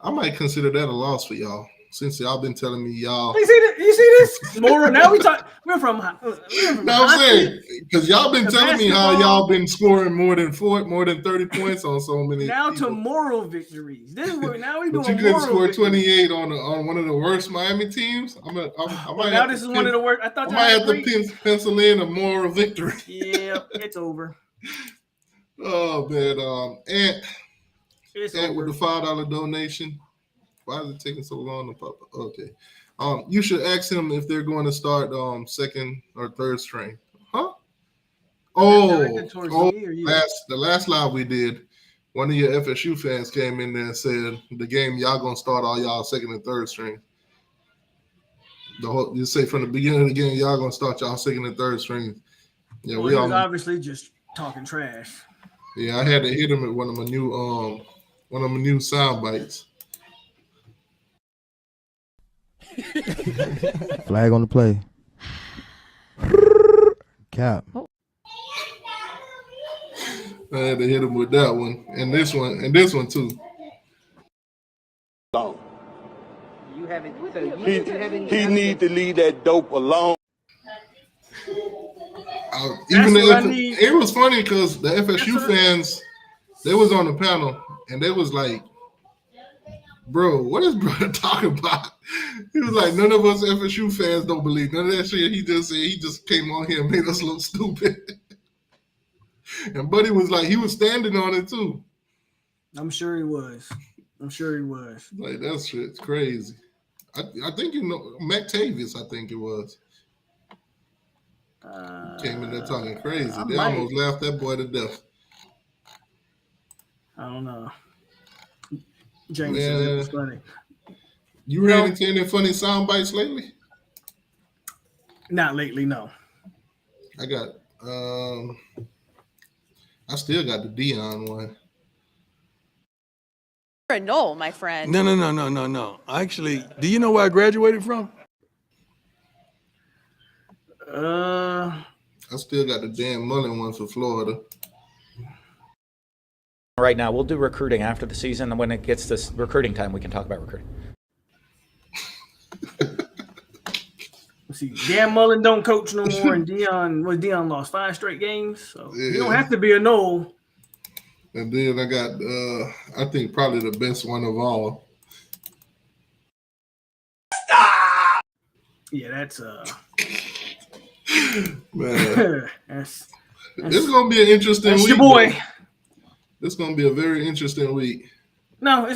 I might consider that a loss for y'all. Since y'all been telling me y'all. You see this? Moral. Now we're from no, I'm saying because y'all been telling me how y'all been scoring more than 30 points on so many. Now people. To moral victories. This is what now we doing. But you couldn't score 28 on one of the worst Miami teams. Now this is one of the worst. I thought I might have to pencil in a moral victory. Yeah, it's over. Oh man, Ant over. With the $5 donation. Why is it taking so long to pop up? Okay. You should ask him if they're going to start second or third string. Huh? The last live we did, one of your FSU fans came in there and said the game y'all gonna start all y'all second and third string. You say from the beginning of the game y'all gonna start y'all second and third string. Yeah, he was obviously just talking trash. Yeah, I had to hit him at one of my new sound bites. Flag on the play. Cap. I had to hit him with that one, and this one too. You haven't. So he need to leave that dope alone. It was funny because the FSU fans, they was on the panel and they was like, "Bro, what is brother talking about?" He was like, "None of us FSU fans don't believe none of that shit." He just said he just came on here and made us look stupid. And Buddy was like, he was standing on it too. I'm sure he was. Like that shit's crazy. I think McTavius. I think it was. Came in there talking crazy. They almost laughed that boy to death. I don't know. James said it was funny. You ran into any funny sound bites lately? Not lately, no. I got I still got the Dion one. You're a Knoll, my friend. No. Actually, do you know where I graduated from? I still got the Dan Mullen one for Florida. Right now, we'll do recruiting after the season, and when it gets this recruiting time, we can talk about recruiting. See, Dan Mullen don't coach no more, and Dion lost 5 straight games, so you don't have to be a Knoll. And then I got, I think probably the best one of all. Stop! Yeah, that's man. It's gonna be an interesting week. Your boy. It's gonna be a very interesting week. No,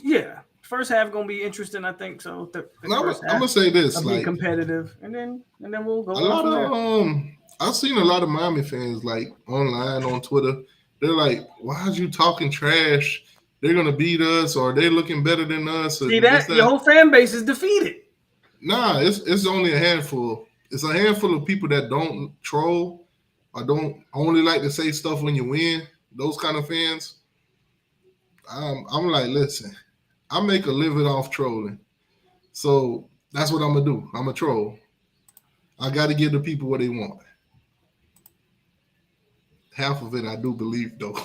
yeah. First half gonna be interesting, I think so. I'm gonna say this, like competitive, and then we'll go. A lot of I've seen a lot of Miami fans like online on Twitter. They're like, "Why are you talking trash? They're gonna beat us, or they're looking better than us." See that your whole fan base is defeated. Nah, it's only a handful. It's a handful of people that don't troll or don't only like to say stuff when you win. Those kind of fans. I'm like, listen, I make a living off trolling, so that's what I'm gonna do. I'm a troll. I got to give the people what they want. Half of it I do believe, though.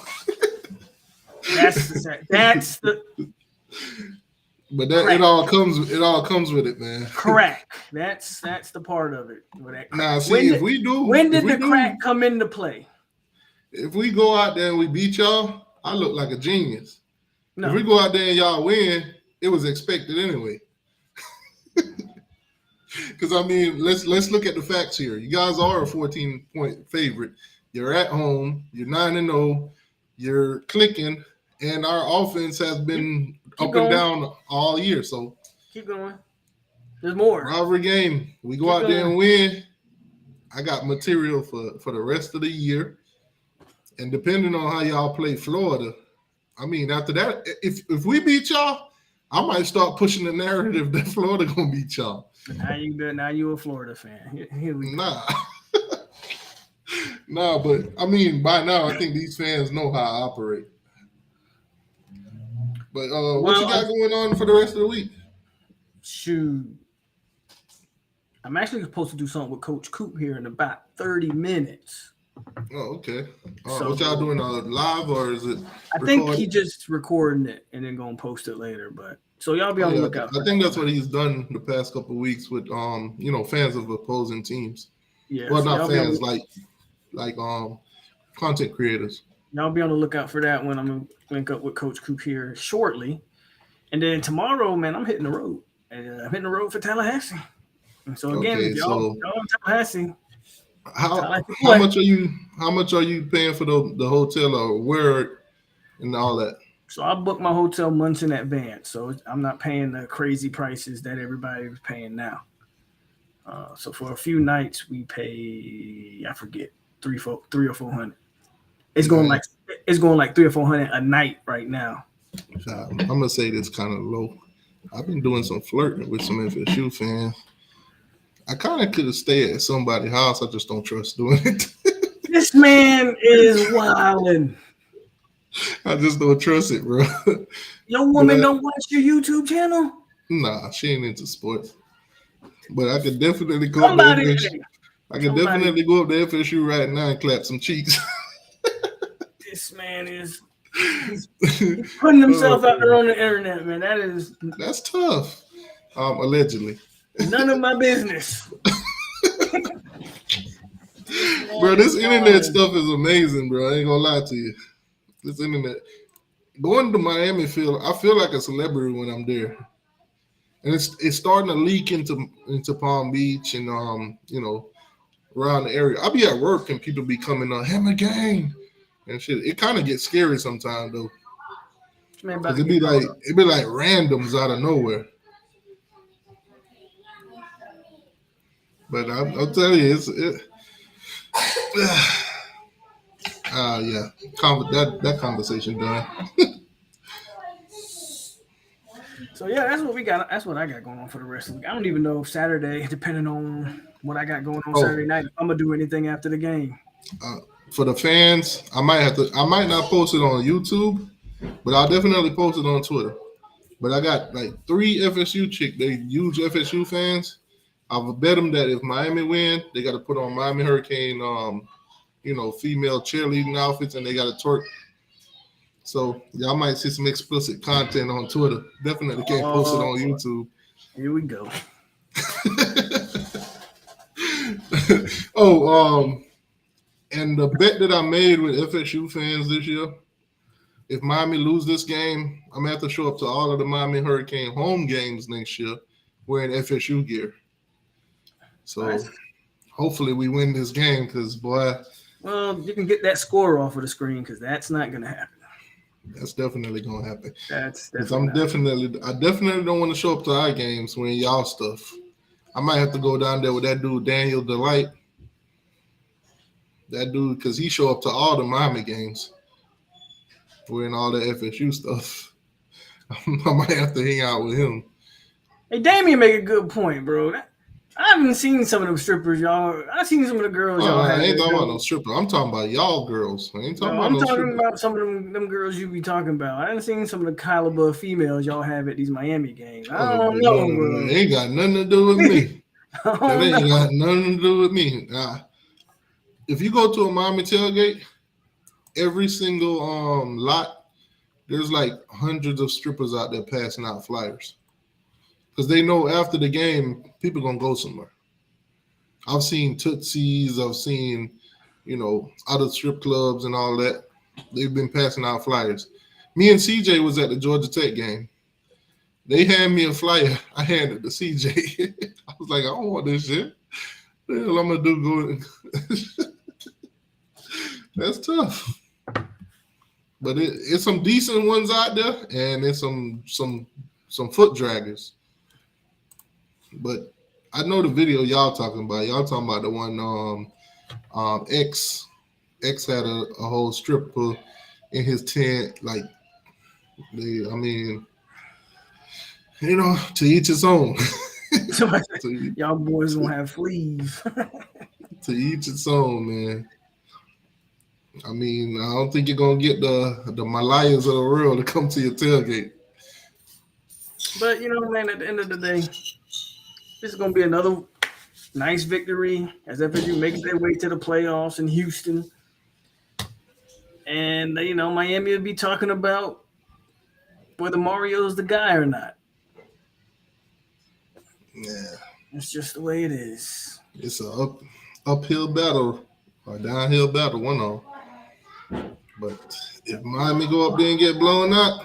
That's the. But it all comes with it, man. Correct. That's the part of it. Now, see, when did the crack come into play? If we go out there and we beat y'all, I look like a genius. No. If we go out there and y'all win, it was expected anyway. Because let's look at the facts here. You guys are a 14-point favorite. You're at home. You're 9-0. You're clicking, and our offense has been up and down all year. So keep going. There's more. Rivalry game. We go out there and win. I got material for the rest of the year. And depending on how y'all play Florida, I mean, after that, if we beat y'all, I might start pushing the narrative that Florida gonna beat y'all. Now you a Florida fan. Here we go. Nah. Nah, but I mean, by now I think these fans know how I operate. But what you got going on for the rest of the week? Shoot. I'm actually supposed to do something with Coach Coop here in about 30 minutes. Oh, okay. So- What y'all doing live or is it? I think he just recording it and then gonna post it later. But so y'all be on the lookout. I think that's what he's done the past couple of weeks with fans of opposing teams. Yeah. Well, so not y'all fans, like content creators. Y'all be on the lookout for that when I'm gonna link up with Coach Coop here shortly. And then tomorrow, man, I'm hitting the road. And I'm hitting the road for Tallahassee. And so again, Okay, y'all in Tallahassee. How much are you paying for the hotel or where and all that? So I booked my hotel months in advance, so I'm not paying the crazy prices that everybody is paying now. So for a few nights, we pay I forget three or 400. It's going like 300 or 400 a night right now. I'm gonna say this kind of low. I've been doing some flirting with some FSU fans. I kind of could have stayed at somebody's house. I just don't trust doing it. This man is wildin'. I just don't trust it, bro. Your woman don't watch your YouTube channel? Nah, she ain't into sports. But I could definitely go up to FSU. I could definitely go up to FSU right now and clap some cheeks. This man is he's putting himself out there on the internet, man. That's tough. Allegedly. None of my business. Bro, this internet stuff is amazing, bro. I ain't gonna lie to you. This internet. Going to Miami, I feel like a celebrity when I'm there. And it's starting to leak into Palm Beach and around the area. I'll be at work and people be coming on Hammer Gang and shit. It kind of gets scary sometimes though. Because it'd be like randoms out of nowhere. But I'll tell you, that conversation done. So yeah, that's what we got. That's what I got going on for the rest of the week. I don't even know if Saturday, depending on what I got going on Saturday night, I'm gonna do anything after the game. For the fans, I might not post it on YouTube, but I'll definitely post it on Twitter. But I got like 3 FSU chicks. They huge FSU fans. I'll bet them that if Miami win, they got to put on Miami Hurricane, female cheerleading outfits, and they got to twerk. So y'all might see some explicit content on Twitter. Definitely can't post it on YouTube. Here we go. And the bet that I made with FSU fans this year, if Miami lose this game, I'm gonna have to show up to all of the Miami Hurricane home games next year wearing FSU gear. So hopefully we win this game because, boy. Well, you can get that score off of the screen because that's not going to happen. That's definitely going to happen. That's I definitely don't want to show up to our games wearing y'all stuff. I might have to go down there with that dude, Daniel Delight. That dude, because he show up to all the Miami games wearing all the FSU stuff. I might have to hang out with him. Hey, Damien make a good point, bro. I haven't seen some of them strippers, y'all. I've seen some of the girls y'all have. I ain't talking about no stripper. I'm talking about y'all girls. I ain't talking about I'm no talking stripper. about some of them girls you be talking about. I haven't seen some of the caliber of females y'all have at these Miami games. I don't know, bro. It ain't got nothing to do with me. That ain't got nothing to do with me. If you go to a Miami tailgate, every single lot, there's like hundreds of strippers out there passing out flyers. Because they know after the game, people going to go somewhere. I've seen Tootsies. I've seen, other strip clubs and all that. They've been passing out flyers. Me and CJ was at the Georgia Tech game. They handed me a flyer. I handed it to CJ. I was like, I don't want this shit. What the hell I'm going to do? That's tough. But it's some decent ones out there, and it's some foot draggers. But I know the video y'all talking about. Y'all talking about the one X had a whole stripper in his tent, like I mean, to each his own. Y'all boys gonna have fleas. To each its own, man. I mean, I don't think you're gonna get the Malayas of the world to come to your tailgate. But man, at the end of the day, this is gonna be another nice victory as FSU makes their way to the playoffs in Houston. And Miami will be talking about whether Mario's the guy or not. Yeah, It's just the way it is. it's a uphill battle or downhill battle, one on. But if Miami go up there and get blown out,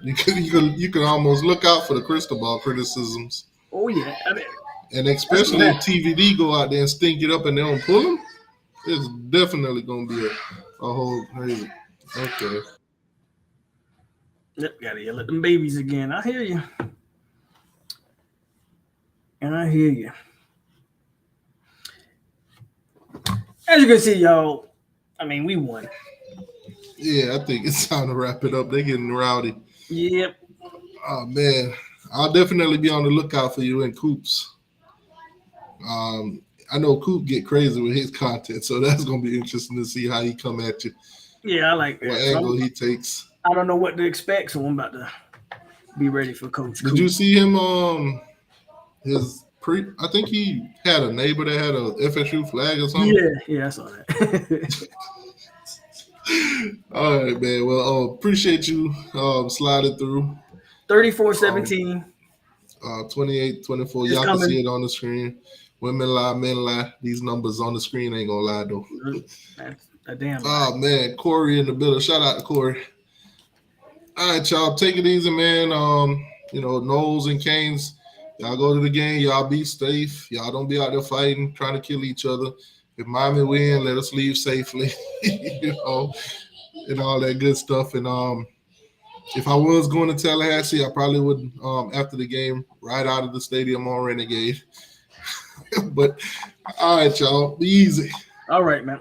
you can almost look out for the crystal ball criticisms. Oh yeah, And especially if TVD go out there and stink it up and they don't pull them, it's definitely gonna be a whole crazy. Okay. Yep, gotta yell at them babies again. I hear you. And I hear you. As you can see, y'all, I mean, we won. Yeah, I think it's time to wrap it up. They're getting rowdy. Yep. Oh man, I'll definitely be on the lookout for you in Coops. I know Coop get crazy with his content, so that's gonna be interesting to see how he come at you. Yeah, I like that. What angle he takes. I don't know what to expect, so I'm about to be ready for Coach Coop. Did you see him? I think he had a neighbor that had a FSU flag or something. Yeah, I saw that. All right, man. Well, appreciate you sliding through. 34-17. 28-24. It's Y'all coming. can see it on the screen. Women lie, men lie. These numbers on the screen ain't gonna lie though. That's a damn. Oh man, Corey in the building. Shout out to Corey. All right, y'all, take it easy, man. Knowles and Canes, y'all go to the game. Y'all be safe. Y'all don't be out there fighting, trying to kill each other. If Miami win, let us leave safely. And all that good stuff. And if I was going to Tallahassee, I probably would, after the game, ride out of the stadium on Renegade. But all right, y'all, be easy. All right, man.